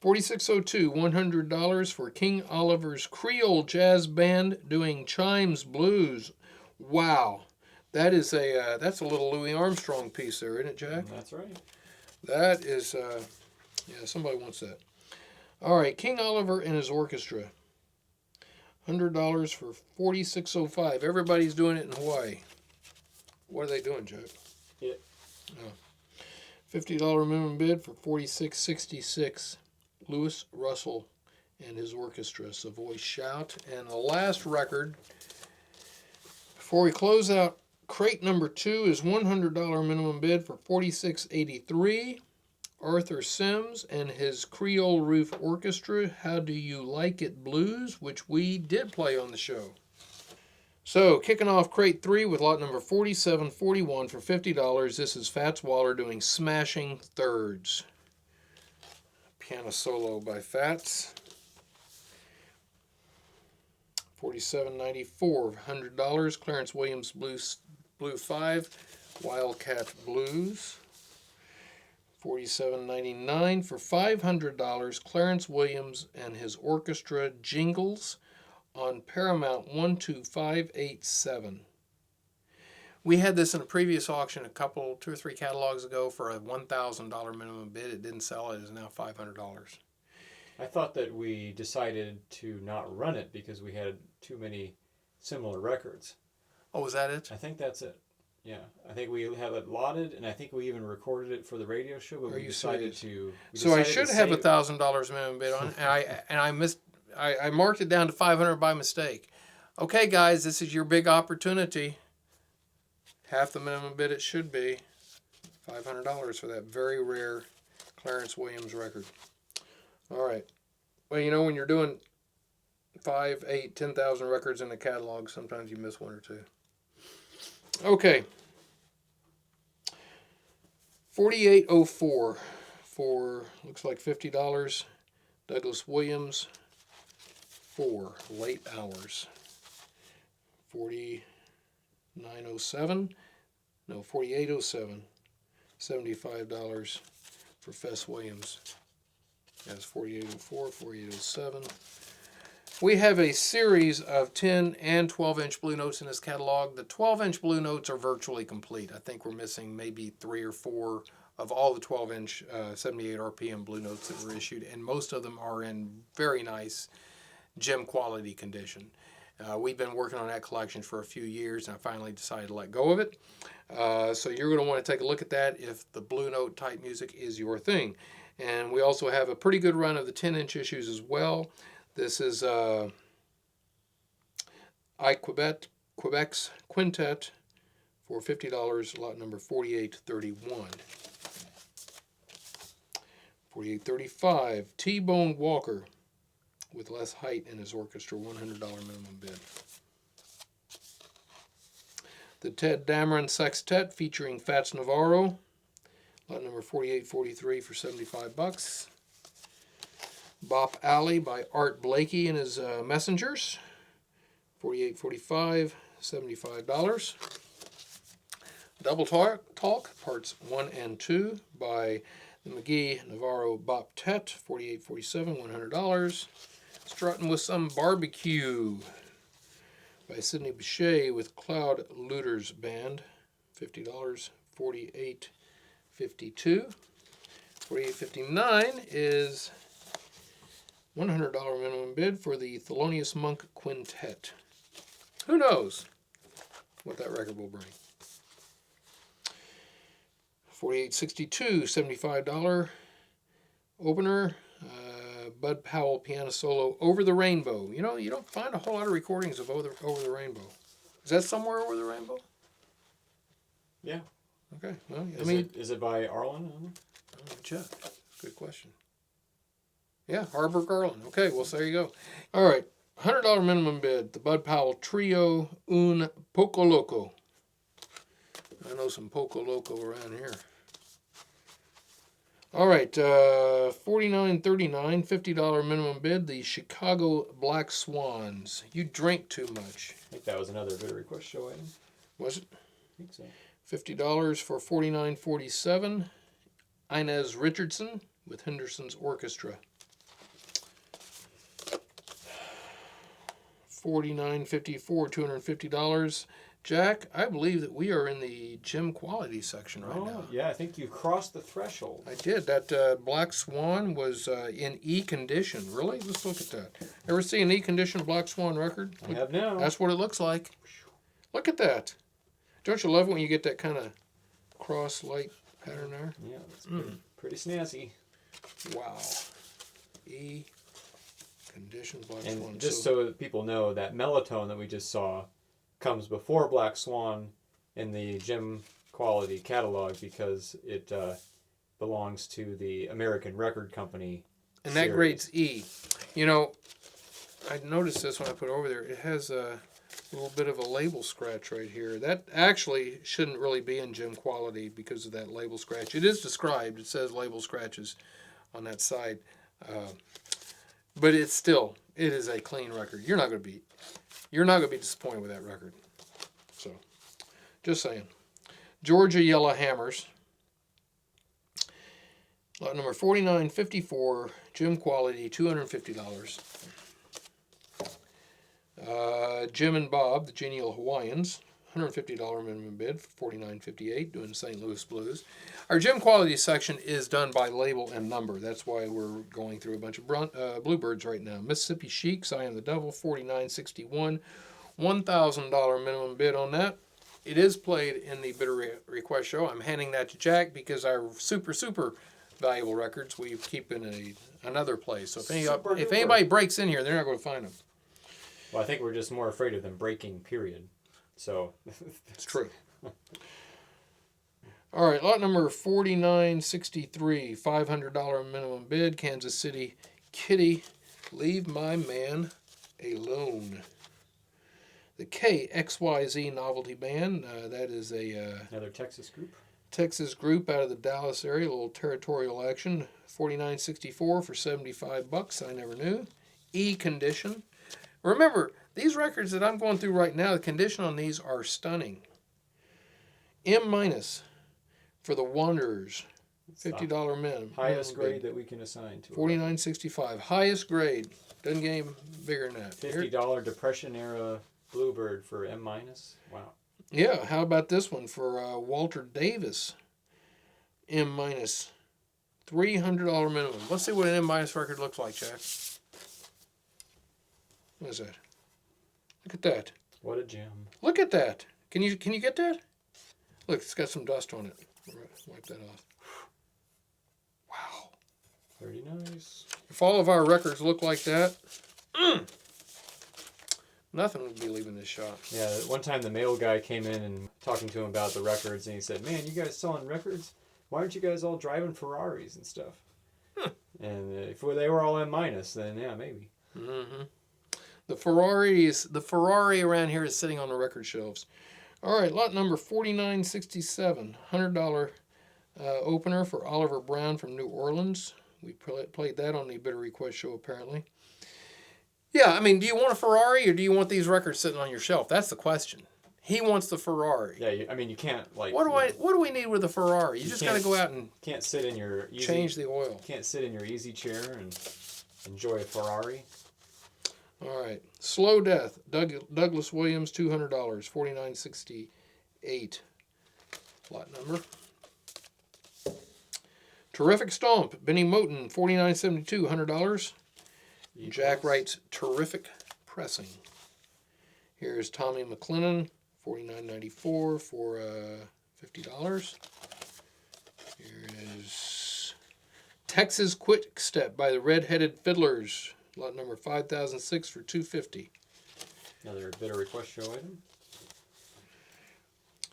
$46.02, $100 for King Oliver's Creole Jazz Band doing Chimes Blues. Wow, that's a little Louis Armstrong piece there, isn't it, Jack? That's right. That is, yeah, somebody wants that. All right, King Oliver and his orchestra. $100 for 4605. Everybody's doing it in Hawaii. What are they doing, Chuck? Yeah. Oh. $50 minimum bid for 4666. Louis Russell and his orchestra, Savoy Shout. And the last record, before we close out, crate number 2 is $100 minimum bid for 4683. Arthur Sims and his Creole Roof Orchestra, How Do You Like It Blues, which we did play on the show. So, kicking off crate 3 with lot number 4741 for $50. This is Fats Waller doing Smashing Thirds. Piano solo by Fats. $47.94, $100. Clarence Williams Blue 5, Wildcat Blues. $47.99 for $500. Clarence Williams and his orchestra, Jingles on Paramount 12587. We had this in a previous auction 2 or 3 catalogs ago for a $1,000 minimum bid. It didn't sell. It is now $500. I thought that we decided to not run it because we had too many similar records. Oh, was that it? I think that's it. Yeah, I think we have it lotted, and I think we even recorded it for the radio show. But we decided to. So I should have $1,000 minimum bid on it, and I missed. I marked it down to $500 by mistake. Okay, guys, this is your big opportunity. Half the minimum bid it should be. $500 for that very rare Clarence Williams record. All right. Well, you know, when you're doing 5, 8, 10,000 records in a catalog, sometimes you miss one or two. Okay. 4804 for, looks like $50. Douglas Williams 4, Late Hours. 4907. No, 4807. $75 for Fess Williams. That's 4804, 4807. We have a series of 10 and 12-inch Blue Notes in this catalog. The 12-inch Blue Notes are virtually complete. I think we're missing maybe 3 or 4 of all the 12-inch 78 RPM Blue Notes that were issued, and most of them are in very nice gem quality condition. We've been working on that collection for a few years, and I finally decided to let go of it. So you're going to want to take a look at that if the Blue Note type music is your thing. And we also have a pretty good run of the 10-inch issues as well. This is Quebec's Quintet for $50, lot number 4831. 4835, T-Bone Walker with Les Height in his orchestra, $100 minimum bid. The Ted Dameron Sextet featuring Fats Navarro, lot number 4843 for $75. Bop Alley by Art Blakey and his Messengers, $48.45, $75. Double Talk, parts 1 and 2 by the McGee Navarro Boptet, $48.47, $100. Strutting with Some Barbecue by Sidney Bechet with Cloud Looters Band, $50, $48.52. $48.59 is $100 minimum bid for the Thelonious Monk Quintet. Who knows what that record will bring? $48.62, $75 opener. Bud Powell piano solo, Over the Rainbow. You know, you don't find a whole lot of recordings of Over the Rainbow. Is that somewhere Over the Rainbow? Yeah. Okay. Well, is it by Arlen? Check. Good question. Yeah, Harbor Garland. Okay, well, so there you go. All right, $100 minimum bid. The Bud Powell Trio Un Poco Loco. I know some Poco Loco around here. All right, $49.39, $50 minimum bid. The Chicago Black Swans. You drink too much. I think that was another bid request show item. Was it? I think so. $50 for $49.47. Inez Richardson with Henderson's Orchestra. $49.54, $250. Jack, I believe that we are in the gym quality section right now. Yeah, I think you crossed the threshold. I did. That Black Swan was in E condition. Really? Let's look at that. Ever see an E condition Black Swan record? I have now. That's what it looks like. Look at that. Don't you love it when you get that kind of cross light pattern there? Yeah, it's pretty snazzy. Wow. E condition Black And Swan. just so that people know, that Melatonin that we just saw comes before Black Swan in the gym quality catalog because it belongs to the American Record Company. And that series. grade's E. You know, I noticed this when I put it over there. It has a little bit of a label scratch right here. That actually shouldn't really be in gym quality because of that label scratch. It is described. It says label scratches on that side. But it is a clean record. You're not going to be disappointed with that record. So, just saying. Georgia Yellow Hammers. Lot number 4954, gym quality, $250. Jim and Bob, the Genial Hawaiians, $150 minimum bid for $49.58, doing St. Louis Blues. Our gym quality section is done by label and number. That's why we're going through a bunch of Bluebirds right now. Mississippi Sheiks, I Am the Devil, $49.61, $1,000 minimum bid on that. It is played in the Bidder Request Show. I'm handing that to Jack because our super valuable records we keep in another place. So if anybody breaks in here, they're not going to find them. Well, I think we're just more afraid of them breaking, period. So. It's true. All right, lot number 4963, $500 minimum bid, Kansas City Kitty, Leave My Man Alone. The KXYZ Novelty Band, that is Another Texas group. Texas group out of the Dallas area, a little territorial action. $49.64 for $75. I never knew. E condition. Remember, these records that I'm going through right now, the condition on these are stunning. M minus for the Wanderers. $50 minimum. Highest grade that we can assign to it. $49.65. Highest grade. Doesn't get any bigger than that. $50 Depression era Bluebird for M minus. Wow. Yeah, how about this one for Walter Davis? M minus. $300 minimum. Let's see what an M minus record looks like, Jack. What is that? Look at that. What a gem. Look at that. Can you get that? Look, it's got some dust on it. Wipe that off. Wow. Pretty nice. If all of our records look like that, nothing would be leaving this shop. Yeah, one time the mail guy came in and talking to him about the records, and he said, "Man, you guys selling records? Why aren't you guys all driving Ferraris and stuff?" And if they were all M minus, then yeah, maybe. Mm-hmm. The Ferrari around here is sitting on the record shelves. All right, lot number 4967, $100 opener for Oliver Brown from New Orleans. We played that on the Bidder Request Show, apparently. Yeah, I mean, do you want a Ferrari or do you want these records sitting on your shelf? That's the question. He wants the Ferrari. Yeah, I mean, you can't like. What do we need with a Ferrari? You just got to go out and can't sit in your change the oil. Can't sit in your easy chair and enjoy a Ferrari. All right, Slow Death, Douglas Williams, $200, $49.68. Lot number. Terrific Stomp, Benny Moten, $49.72, $100. Jack writes Terrific Pressing. Here's Tommy McLennan, $49.94 for $50. Here is Texas Quick Step by the Red-Headed Fiddlers. Lot number 5006 for $250. Another Bidder Request Show item.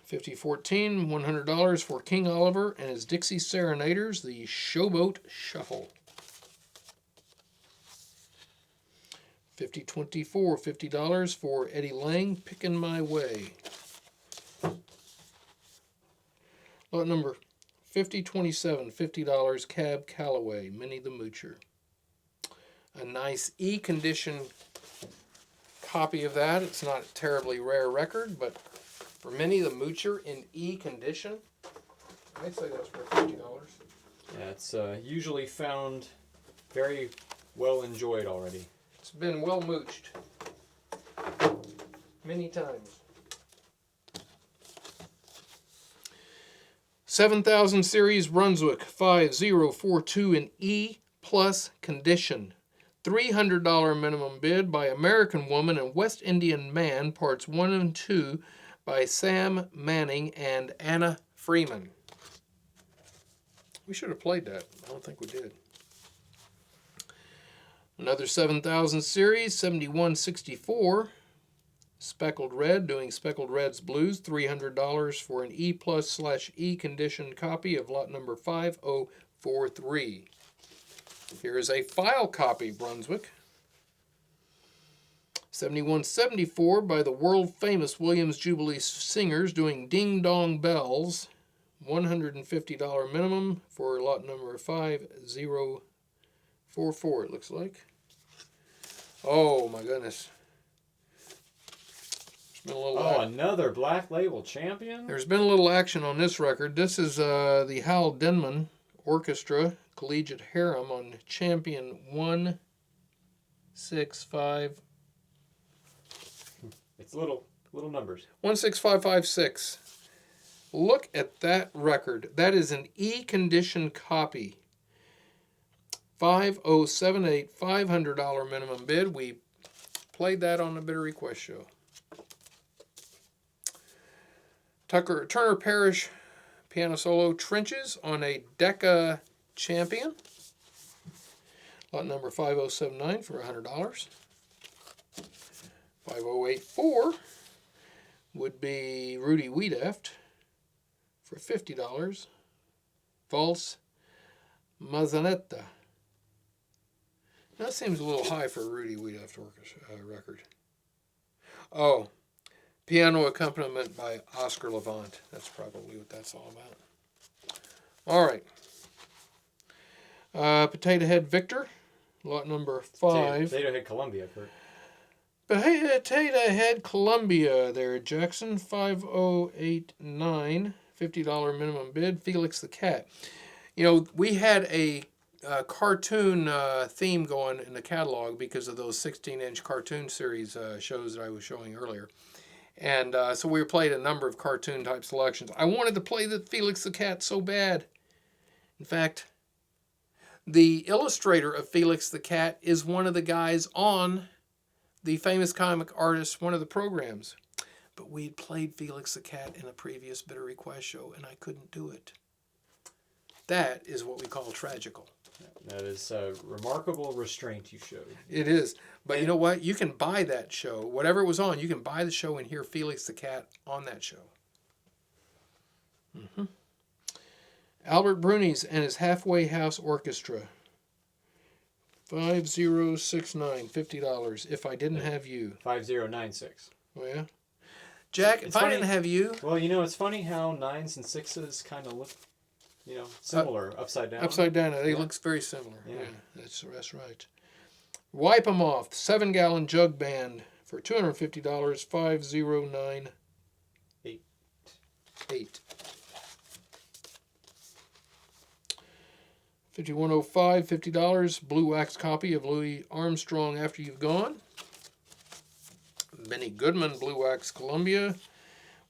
5014, $100 for King Oliver and his Dixie Serenaders, the Showboat Shuffle. 5024, $50 for Eddie Lang, Pickin' My Way. Lot number 5027, $50, Cab Calloway, Minnie the Moocher. A nice E condition copy of that. It's not a terribly rare record, but for Minnie the Moocher in E condition, I'd say that's worth $50. Yeah, it's usually found very well enjoyed already. It's been well mooched many times. 7,000 series Brunswick 5042 in E plus condition. $300 minimum bid by American Woman and West Indian Man, parts 1 and 2 by Sam Manning and Anna Freeman. We should have played that. I don't think we did. Another 7,000 series, 7164. Speckled Red, doing Speckled Red's Blues, $300 for an E+/E condition copy of lot number 5043. Here is a file copy, Brunswick. 7174 by the world-famous Williams Jubilee Singers, doing Ding Dong Bells, $150 minimum for lot number 5044, it looks like. Oh, my goodness. Another Black Label champion? There's been a little action on this record. This is the Hal Denman Orchestra Collegiate Harem on Champion 165. It's little numbers. 16556. Look at that record. That is an E condition copy. 5078, $500 minimum bid. We played that on the Bitter Request show. Turner Parish piano solo Trenches on a Decca Champion. Lot number 5079 for $100. 5084 would be Rudy Wiedeft for $50. Valse Mazzanetta. That seems a little high for a Rudy Wiedeft record. Oh, piano accompaniment by Oscar Levant. That's probably what that's all about. All right. Potato Head Victor, lot number 5. Potato Head Columbia, Kurt. Potato Head Columbia there, Jackson, 5089, $50 minimum bid. Felix the Cat. You know, we had a cartoon theme going in the catalog because of those 16-inch cartoon series shows that I was showing earlier. And so we played a number of cartoon-type selections. I wanted to play the Felix the Cat so bad. In fact, the illustrator of Felix the Cat is one of the guys on the Famous Comic Artist, one of the programs. But we had played Felix the Cat in a previous Bitter Request show, and I couldn't do it. That is what we call tragical. That is a remarkable restraint you showed. It is. But you know what? You can buy that show. Whatever it was on, you can buy the show and hear Felix the Cat on that show. Mm-hmm. Albert Bruni's and his Halfway House Orchestra. 5069, $50. If I Didn't Have You. 5096. Oh, yeah? Jack, if I didn't have you... Well, you know, it's funny how 9s and 6s kind of look, you know, similar, upside down. Upside down. They look very similar. Yeah, that's right. Wipe 'em Off, 7-gallon jug band for $250, 5098. 5105, $50, blue wax copy of Louis Armstrong After You've Gone. Benny Goodman, blue wax Columbia,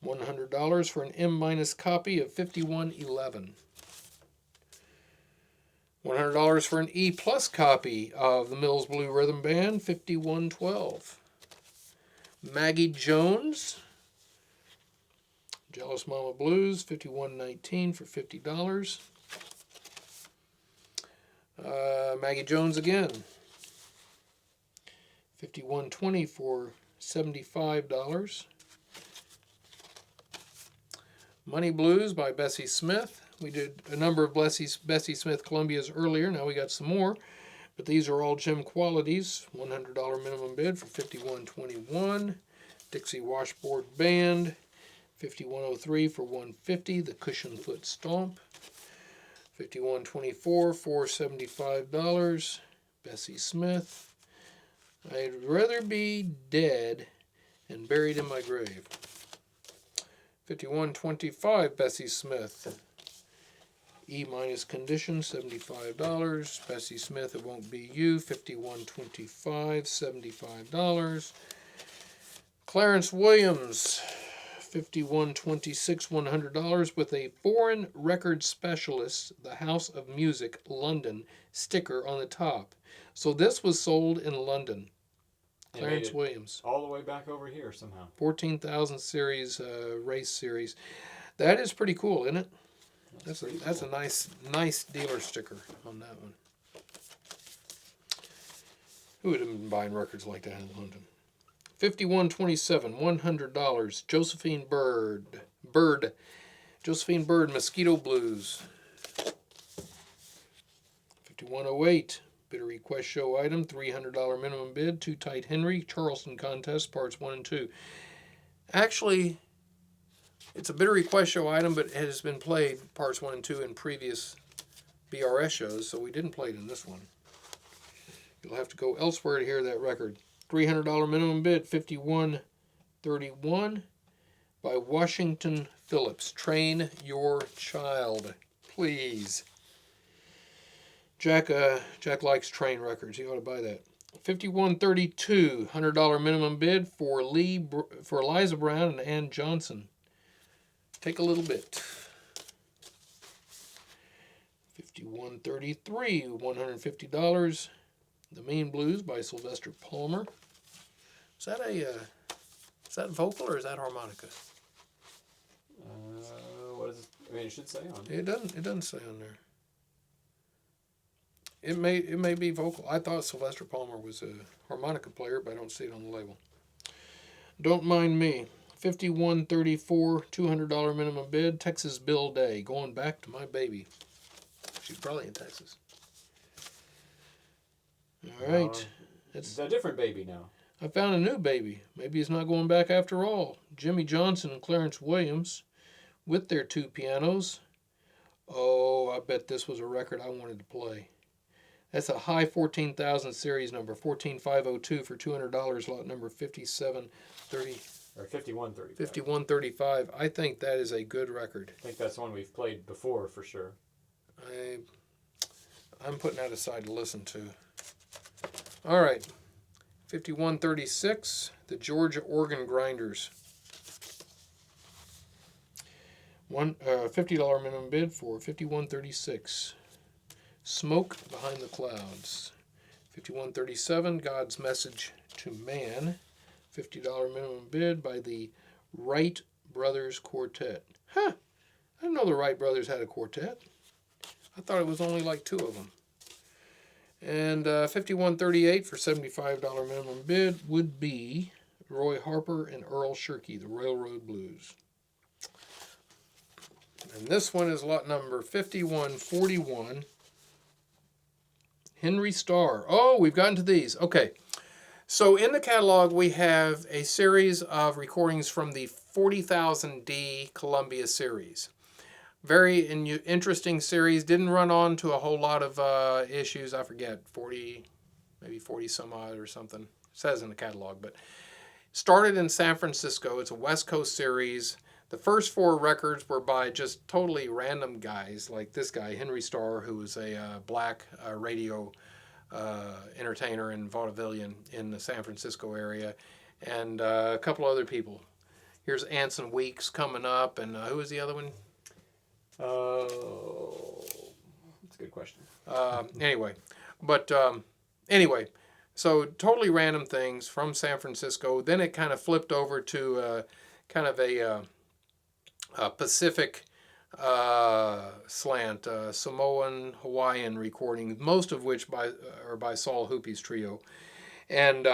$100 for an M- copy of 5111. $100 for an E+ copy of the Mills Blue Rhythm Band, 5112. Maggie Jones, Jealous Mama Blues, 5119 for $50. Maggie Jones again, 5120 for $75. Money Blues by Bessie Smith. We did a number of Bessie Smith Columbias earlier. Now we got some more. But these are all gem qualities. $100 minimum bid for $51.21. Dixie Washboard Band, $51.03 for $150. The Cushion Foot Stomp, $51.24 for $75. Bessie Smith. I'd rather be dead and buried in my grave. $51.25, Bessie Smith. E- condition, $75. Bessie Smith, It Won't Be You, $51.25, $75. Clarence Williams, 5126, $100 with a foreign record specialist, the House of Music, London sticker on the top. So this was sold in London. They Clarence made it Williams. all the way back over here somehow. 14,000 series, race series. That is pretty cool, isn't it? That's a nice dealer sticker on that one. Who would have been buying records like that in London? 5127, $100. Josephine Bird. Josephine Bird, Mosquito Blues. 5108, bidder request show item, $300 minimum bid. Too Tight Henry, Charleston contest, parts 1 and 2. Actually, it's a bidder request show item, but it has been played, parts 1 and 2, in previous BRS shows, so we didn't play it in this one. You'll have to go elsewhere to hear that record. $300 minimum bid, 5131 by Washington Phillips. Train Your Child, please. Jack likes train records. He ought to buy that. 5132, $100 minimum bid for Eliza Brown and Ann Johnson. Take a little bit. 5133, $150. The Mean Blues by Sylvester Palmer. Is that vocal or is that harmonica? What is it? I mean, it should say on it. It doesn't say on there. It may be vocal. I thought Sylvester Palmer was a harmonica player, but I don't see it on the label. Don't mind me. 5134, $200 minimum bid. Texas Bill Day. Going back to my baby. She's probably in Texas. All right. It's a different baby now. I found a new baby. Maybe he's not going back after all. Jimmy Johnson and Clarence Williams with their 2 pianos. Oh, I bet this was a record I wanted to play. That's a high 14,000 series number, 14502 for $200, lot number 5730. Or 5135. 5135. I think that is a good record. I think that's one we've played before for sure. I'm putting that aside to listen to. All right. 5136, the Georgia Organ Grinders. $50 minimum bid for 5136. Smoke Behind the Clouds. 5137, God's Message to Man. $50 minimum bid by the Wright Brothers Quartet. Huh. I didn't know the Wright Brothers had a quartet. I thought it was only like 2 of them. And 5138 for $75 minimum bid would be Roy Harper and Earl Shirky, the Railroad Blues. And this one is lot number 5141. Henry Starr. Oh, we've gotten to these. Okay. So in the catalog, we have a series of recordings from the 40,000D Columbia series. Very interesting series. Didn't run on to a whole lot of issues. I forget, 40, maybe 40 some odd or something. It says in the catalog. But started in San Francisco. It's a West Coast series. The first 4 records were by just totally random guys, like this guy, Henry Starr, who was a black radio entertainer and vaudevillian in the San Francisco area, and a couple other people. Here's Anson Weeks coming up, and who was the other one? Oh, that's a good question. Anyway, so totally random things from San Francisco. Then it kind of flipped over to kind of a Pacific slant, Samoan, Hawaiian recording, most of which are by Saul Hoopy's trio. And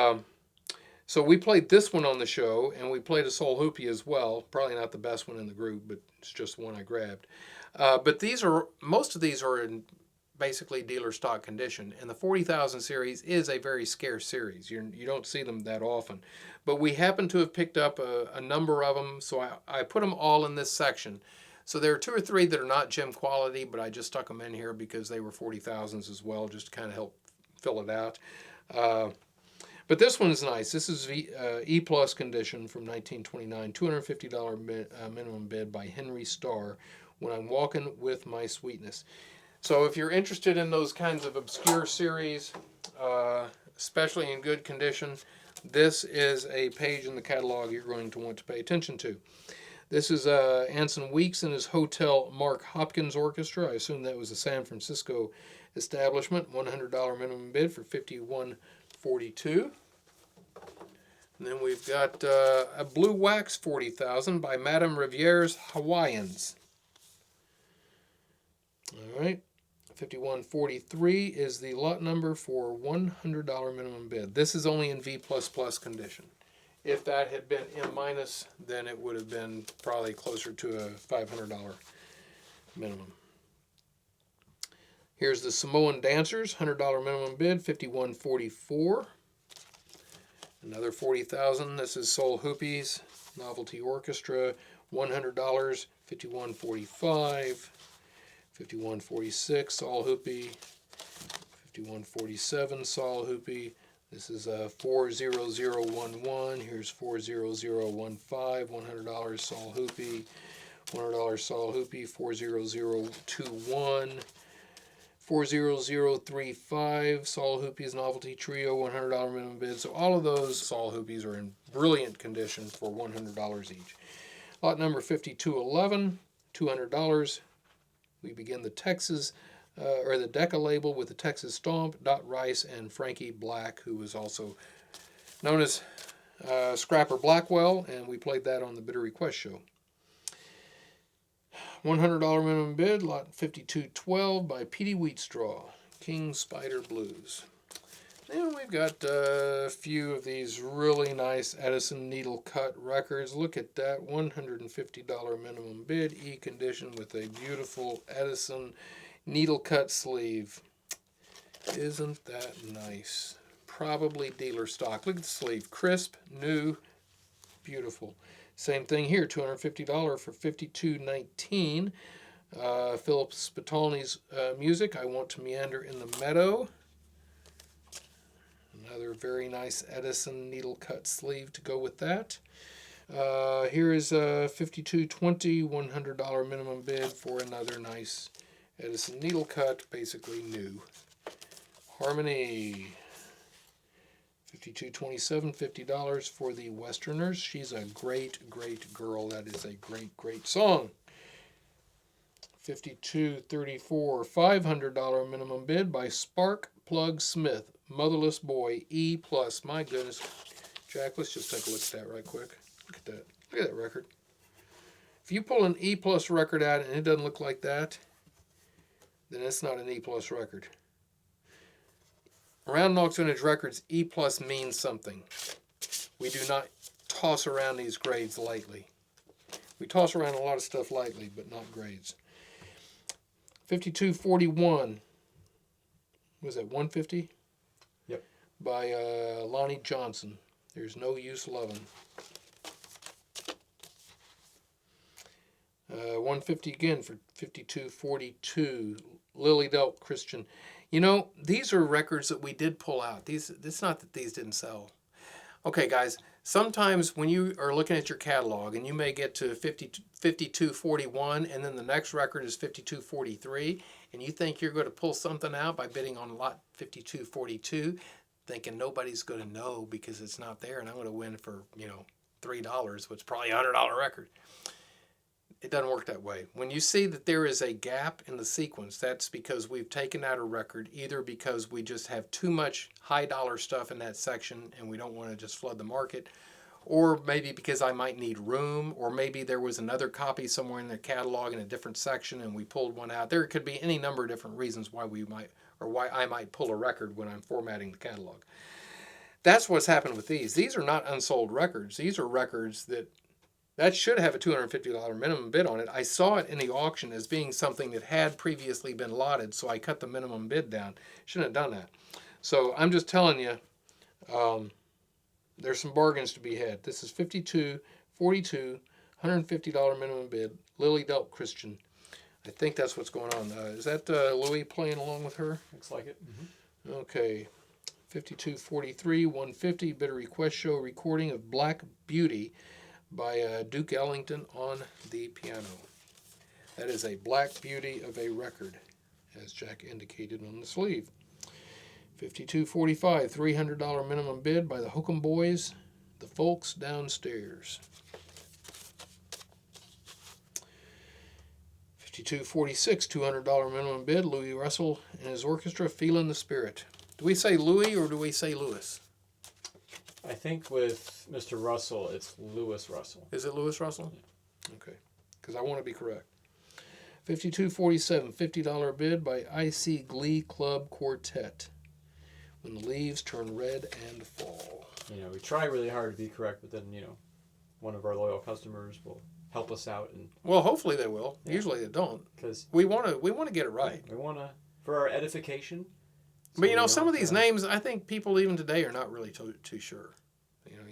so we played this one on the show, and we played a Saul Hoopy as well. Probably not the best one in the group, but it's just one I grabbed. But most of these are in basically dealer stock condition, and the 40,000 series is a very scarce series. You don't see them that often. But we happen to have picked up a number of them, so I put them all in this section. So there are 2 or 3 that are not gem quality, but I just stuck them in here because they were 40,000s as well, just to kind of help fill it out. But this one is nice. This is E plus condition from 1929, $250 minimum bid by Henry Starr, When I'm Walking with My Sweetness. So if you're interested in those kinds of obscure series, especially in good condition, this is a page in the catalog you're going to want to pay attention to. This is Anson Weeks and his Hotel Mark Hopkins Orchestra. I assume that was a San Francisco establishment. $100 minimum bid for $51.42. And then we've got a Blue Wax 40,000 by Madame Riviere's Hawaiians. All right. 5143 is the lot number for $100 minimum bid. This is only in V++ condition. If that had been M-, then it would have been probably closer to a $500 minimum. Here's the Samoan Dancers, $100 minimum bid, $51.44. Another $40,000. This is Soul Hoopies Novelty Orchestra, $100, $51.45. $51.46 Saul Hoopy, $51.47 Saul Hoopy. This is 40011. Here's 40015. $100 Saul Hoopy, $100 Saul Hoopy. 40021. 40035 Saul Hoopy's Novelty Trio, $100 minimum bid. So all of those Saul Hoopies are in brilliant condition for $100 each. Lot number 5211, $200. We begin the Texas, or the Decca label with the Texas Stomp, Dot Rice, and Frankie Black, who was also known as Scrapper Blackwell, and we played that on the Bitter Request show. $100 minimum bid, lot 5212 by Petey Wheatstraw, King Spider Blues. And we've got a few of these really nice Edison needle cut records. Look at that, $150 minimum bid, E condition with a beautiful Edison needle cut sleeve. Isn't that nice? Probably dealer stock. Look at the sleeve, crisp, new, beautiful. Same thing here, $250 for $52.19. Philip Spitolni's music, I Want to Meander in the Meadow. Another very nice Edison needle cut sleeve to go with that. Here is a $52.20, $100 minimum bid for another nice Edison needle cut, basically new. Harmony, $52.27, $50 for the Westerners. She's a great, great girl. That is a great, great song. $52.34, $500 minimum bid by Spark Plug Smith. Motherless Boy, E+. My goodness. Jack, let's just take a look at that right quick. Look at that. Look at that record. If you pull an E+ record out and it doesn't look like that, then it's not an E+ record. Around Nauck's Vintage Records, E+ means something. We do not toss around these grades lightly. We toss around a lot of stuff lightly, but not grades. $52.41. Was that 150? Yep. By Lonnie Johnson. There's No Use Lovin'. 150 again for $52.42. Lily Delp Christian. You know, these are records that we did pull out. It's not that these didn't sell. Okay, guys, sometimes when you are looking at your catalog and you may get to 52.41 and then the next record is 52.43 and you think you're going to pull something out by bidding on lot 52.42, thinking nobody's going to know because it's not there and I'm going to win for, $3, which is probably a $100 record. It doesn't work that way. When you see that there is a gap in the sequence, that's because we've taken out a record, either because we just have too much high dollar stuff in that section and we don't want to just flood the market, or maybe because I might need room, or maybe there was another copy somewhere in the catalog in a different section and we pulled one out. There could be any number of different reasons why why I might pull a record when I'm formatting the catalog. That's what's happened with these. These are not unsold records. These are records that should have a $250 minimum bid on it. I saw it in the auction as being something that had previously been lotted, so I cut the minimum bid down. Shouldn't have done that. So I'm just telling you, there's some bargains to be had. This is $52.42, $150 minimum bid, Lily Delp Christian. I think that's what's going on. Is that Louis playing along with her? Looks like it. Mm-hmm. Okay. $52.43, $150, Bitter Request Show recording of Black Beauty by Duke Ellington on the piano. That is a black beauty of a record, as Jack indicated on the sleeve. $52.45, $300 minimum bid by the Hokum Boys, The Folks Downstairs. 52.46, $200 minimum bid. Louis Russell and his orchestra, Feeling the Spirit. Do we say Louis or do we say Louis? I think with Mr. Russell, it's Louis Russell. Is it Louis Russell? Yeah. Okay, because I want to be correct. 52.47, $50 bid by IC Glee Club Quartet. When the leaves turn red and fall. You know, we try really hard to be correct, but then, you know, one of our loyal customers will help us out. And well, hopefully they will. Yeah. Usually they don't. Because we want to get it right. We want to, for our edification. So but, you know, some of these names, I think people even today are not really too sure. You know.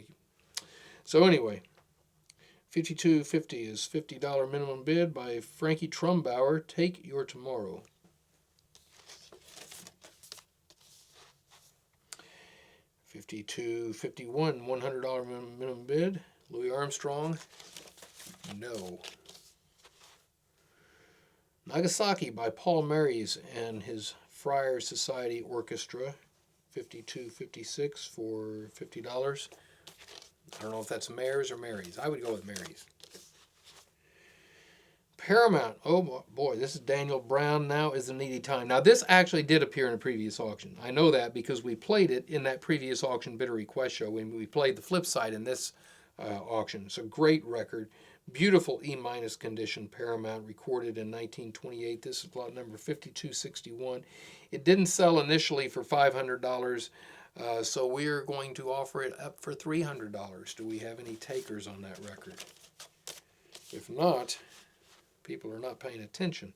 So, anyway, 52.50 is $50 minimum bid by Frankie Trumbauer, Take Your Tomorrow. 52.51, $100 minimum bid. Louis Armstrong, No. Nagasaki by Paul Marys and his Friar Society Orchestra, 52.56 for $50. I don't know if that's Mares or Marys. I would go with Marys. Paramount. Oh boy, this is Daniel Brown. Now is the needy time. Now this actually did appear in a previous auction. I know that because we played it in that previous auction bidder request show when we played the flip side in this auction. It's a great record. Beautiful E- condition, Paramount, recorded in 1928. This is lot number 5261. It didn't sell initially for $500, so we are going to offer it up for $300. Do we have any takers on that record? If not, people are not paying attention.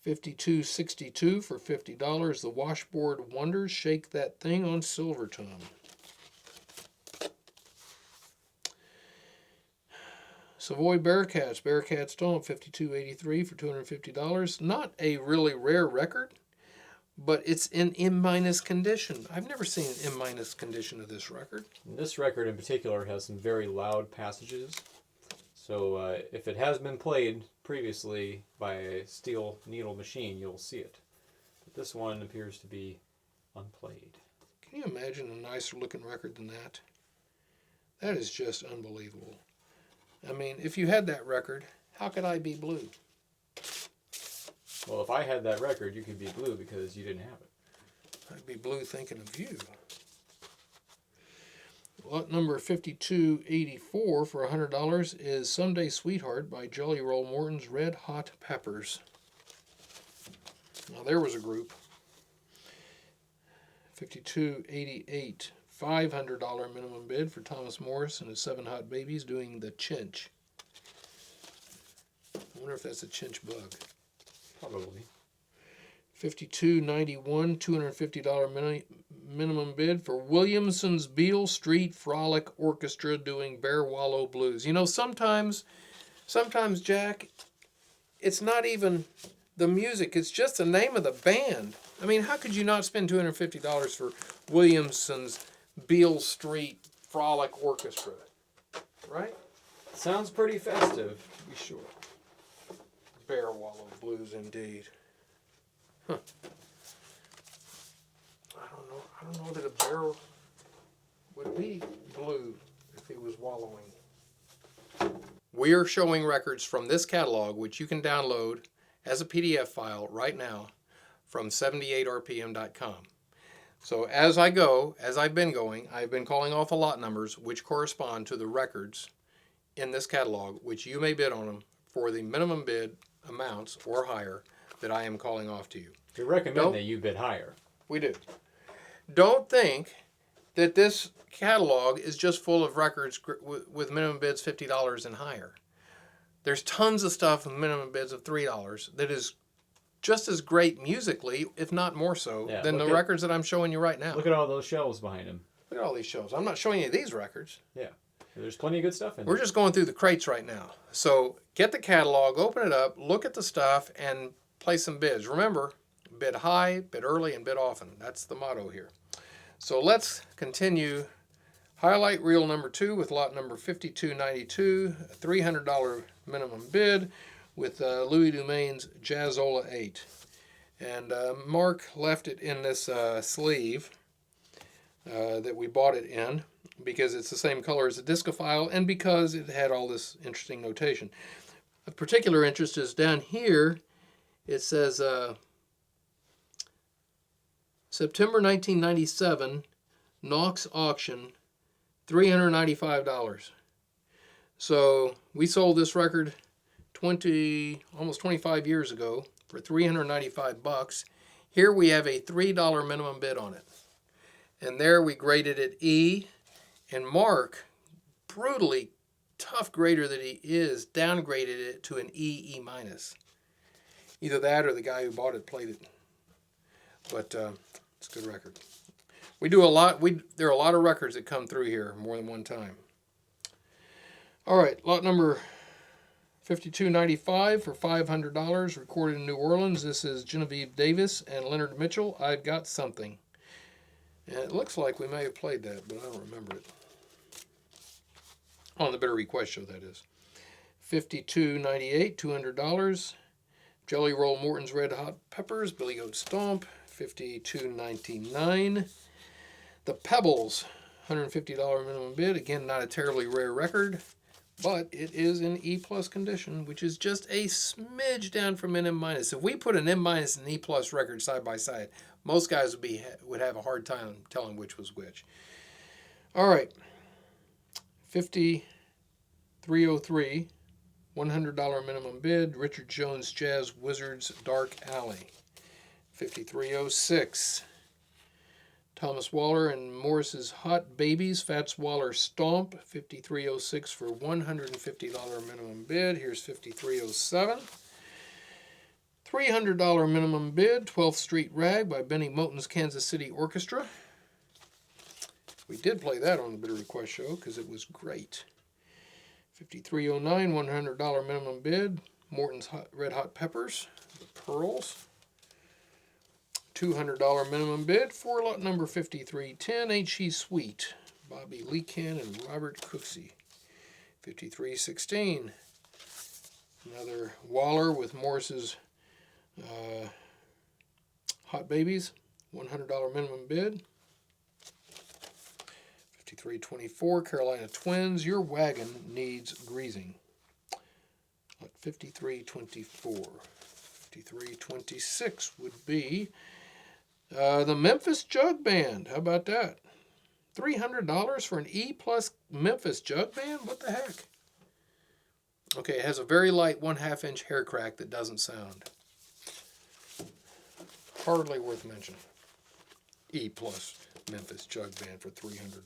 5262 for $50. The Washboard Wonders, Shake That Thing on Silvertone. Savoy Bearcats, Bearcat Stone, 52.83 for $250. Not a really rare record, but it's in M- condition. I've never seen an M- condition of this record. This record in particular has some very loud passages. So if it has been played previously by a steel needle machine, you'll see it. But this one appears to be unplayed. Can you imagine a nicer looking record than that? That is just unbelievable. I mean, if you had that record, how could I be blue? Well, if I had that record, you could be blue because you didn't have it. I'd be blue thinking of you. Lot number 5284 for $100 is Someday Sweetheart by Jelly Roll Morton's Red Hot Peppers. Now there was a group. 5288, $500 minimum bid for Thomas Morris and his Seven Hot Babies doing The Chinch. I wonder if that's a chinch bug. Probably. 5291, $250 minimum bid for Williamson's Beale Street Frolic Orchestra doing Bear Wallow Blues. You know, sometimes, Jack, it's not even the music, it's just the name of the band. I mean, how could you not spend $250 for Williamson's Beale Street Frolic Orchestra? Right? Sounds pretty festive, to be sure. Bear Wallow Blues, indeed. Huh. I don't know that a bear would be blue if he was wallowing. We're showing records from this catalog, which you can download as a PDF file right now from 78rpm.com. So as I've been going, I've been calling off a lot numbers which correspond to the records in this catalog, which you may bid on them for the minimum bid amounts or higher that I am calling off to you. We recommend that you bid higher. We do. Don't think that this catalog is just full of records with minimum bids $50 and higher. There's tons of stuff with minimum bids of $3 that is just as great musically, if not more so, than the records that I'm showing you right now. Look at all those shelves behind them. Look at all these shelves. I'm not showing you these records. Yeah. There's plenty of good stuff in there. We're just going through the crates right now. So get the catalog, open it up, look at the stuff, and place some bids. Remember, bid high, bid early, and bid often. That's the motto here. So let's continue. Highlight reel number 2 with lot number 5292, a $300 minimum bid with Louis Dumaine's Jazzola 8. And Mark left it in this sleeve that we bought it in because it's the same color as the discophile and because it had all this interesting notation. of particular interest is down here. It says September 1997, Nauck's auction, $395. So we sold this record almost 25 years ago for $395. Here we have a $3 minimum bid on it. And there we graded it E. And Mark, brutally tough grader that he is, downgraded it to an E, E minus. Either that or the guy who bought it played it. But it's a good record. We do a lot. There are a lot of records that come through here more than one time. All right, lot number 5295 for $500, recorded in New Orleans. This is Genevieve Davis and Leonard Mitchell. I've Got Something. And it looks like we may have played that, but I don't remember it. On the Bitter Request show, that is. 5298, $200. Jelly Roll Morton's Red Hot Peppers, Billy Goat Stomp, $52.99. The Pebbles, $150 minimum bid. Again, not a terribly rare record, but it is in E plus condition, which is just a smidge down from an M minus. If we put an M minus and E plus record side by side, most guys would have a hard time telling which was which. All right, 5303, $100 minimum bid. Richard Jones Jazz Wizards Dark Alley. 5306. Thomas Waller and Morris's Hot Babies, Fats Waller Stomp, 5306 for $150 minimum bid. Here's 5307. $300 minimum bid, 12th Street Rag by Benny Moten's Kansas City Orchestra. We did play that on the Bitter Request show because it was great. 5309, $100 minimum bid, Morton's Red Hot Peppers, the Pearls. $200 minimum bid for lot number 5310, Ain't She Sweet, Bobby Leacan and Robert Cooksey. 5316, another Waller with Morris's Hot Babies, $100 minimum bid. 5324, Carolina Twins, Your Wagon Needs Greasing. Lot 5324. 5326 would be the Memphis Jug Band. How about that? $300 for an E plus Memphis Jug Band? What the heck? Okay, it has a very light 1/2 inch hair crack that doesn't sound. Hardly worth mentioning. E plus Memphis Jug Band for $300.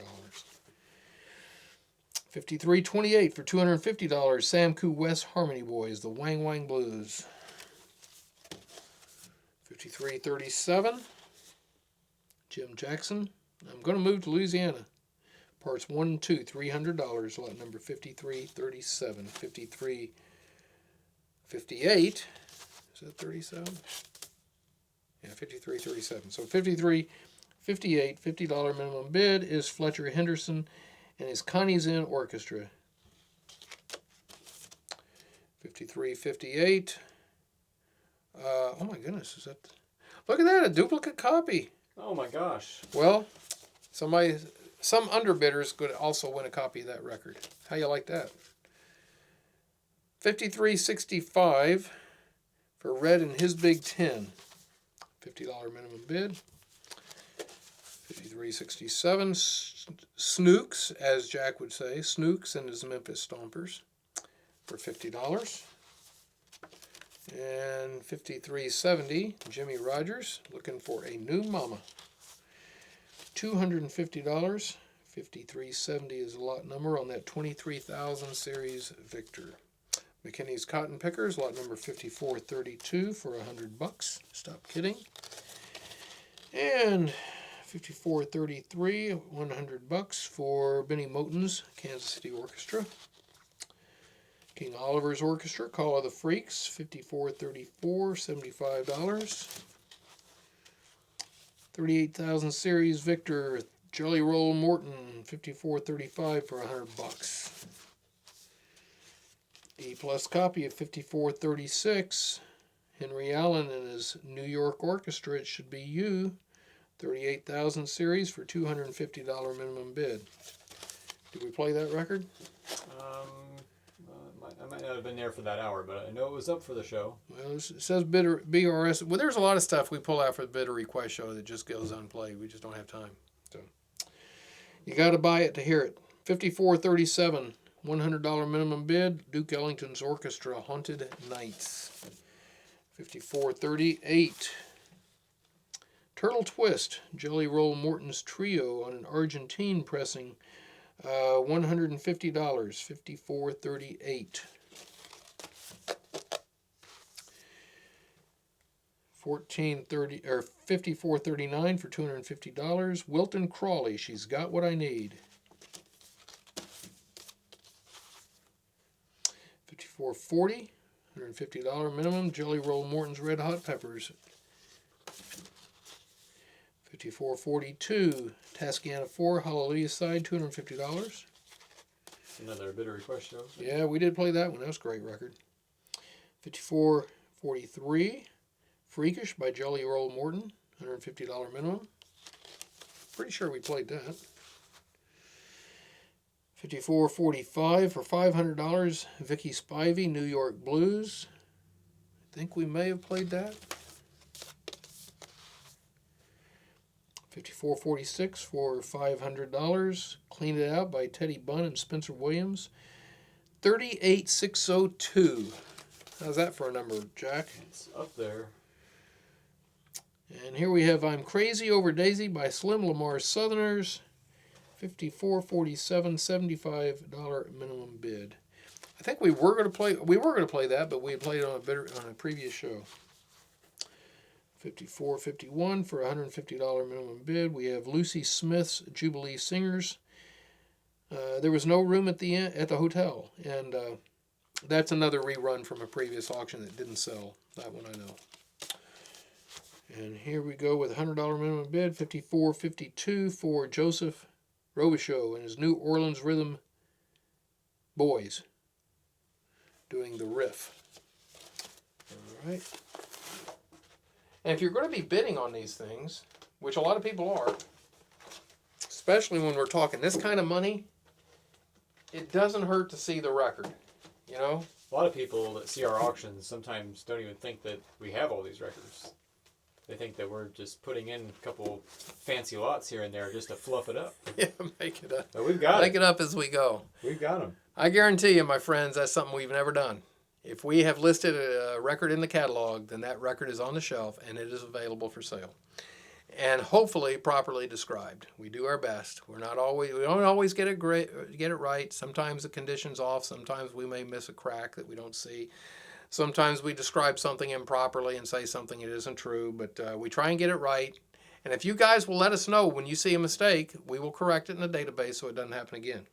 5328 for $250. Sam Coo West Harmony Boys, the Wang Wang Blues. 5337. Jim Jackson. I'm going to move to Louisiana. Parts 1 and 2, $300. Lot number 5337. 5358. Is that 37? Yeah, 5337. So 5358, $50 minimum bid is Fletcher Henderson and his Connie's Inn Orchestra. 5358. Oh my goodness, is that... Look at that, a duplicate copy. Oh my gosh. Well, some underbidders could also win a copy of that record. How you like that? 5365 for Red and His Big Ten. $50 minimum bid. 5367, Snooks, as Jack would say, Snooks and his Memphis Stompers for $50. And 5370, Jimmy Rogers, looking for a new mama. $250. 5370 is the lot number on that 23,000 series Victor. McKinney's Cotton Pickers, lot number 5432 for $100. Stop kidding. And 5433, $100 for Benny Moten's Kansas City Orchestra. King Oliver's Orchestra, Call of the Freaks, 5434, $75. 38,000 series Victor, Jelly Roll Morton, 5435 for $100. E plus copy of 5436, Henry Allen and his New York Orchestra, It Should Be You, 38,000 series for $250 minimum bid. Did we play that record? I might not have been there for that hour, but I know it was up for the show. Well, it says bidder BRS. Well, there's a lot of stuff we pull out for the bidder request show that just goes unplayed. We just don't have time. So you got to buy it to hear it. 5437, $100 minimum bid. Duke Ellington's Orchestra, Haunted Nights. 5438. Turtle Twist, Jelly Roll Morton's Trio on an Argentine pressing, $150, 5438. 1430 or 5439 for $250. Wilton Crawley, She's Got What I Need. 5440, $150 minimum. Jelly Roll Morton's Red Hot Peppers. 5442, Tascana 4, Hallelujah Side, $250. Another bidder request show. Yeah, we did play that one. That was a great record. 5443, Freakish by Jelly Roll Morton, $150 minimum. Pretty sure we played that. 5445 for $500, Vicky Spivey, New York Blues. I think we may have played that. 5446 for $500, Clean It Out by Teddy Bunn and Spencer Williams. 38602. How's that for a number, Jack? It's up there. And here we have I'm Crazy Over Daisy by Slim Lamar's Southerners. $54.47, $75 minimum bid. I think we were going to play that, but we had played it on a previous show. $54.51 for $150 minimum bid. We have Lucy Smith's Jubilee Singers. There was no room at the hotel, and that's another rerun from a previous auction that didn't sell. That one I know. And here we go with $100 minimum bid. $54.52 for Joseph Robichaux and his New Orleans Rhythm Boys doing the riff. All right. And if you're going to be bidding on these things, which a lot of people are, especially when we're talking this kind of money, it doesn't hurt to see the record, you know? A lot of people that see our auctions sometimes don't even think that we have all these records. They think that we're just putting in a couple fancy lots here and there just to fluff it up. Yeah, make it up. But we've got Make it up as we go. We've got them. I guarantee you, my friends, that's something we've never done. If we have listed a record in the catalog, then that record is on the shelf and it is available for sale. And hopefully properly described. We do our best. We don't always get it right. Sometimes the condition's off. Sometimes we may miss a crack that we don't see. Sometimes we describe something improperly and say something that isn't true, but we try and get it right. And if you guys will let us know when you see a mistake, we will correct it in the database so it doesn't happen again.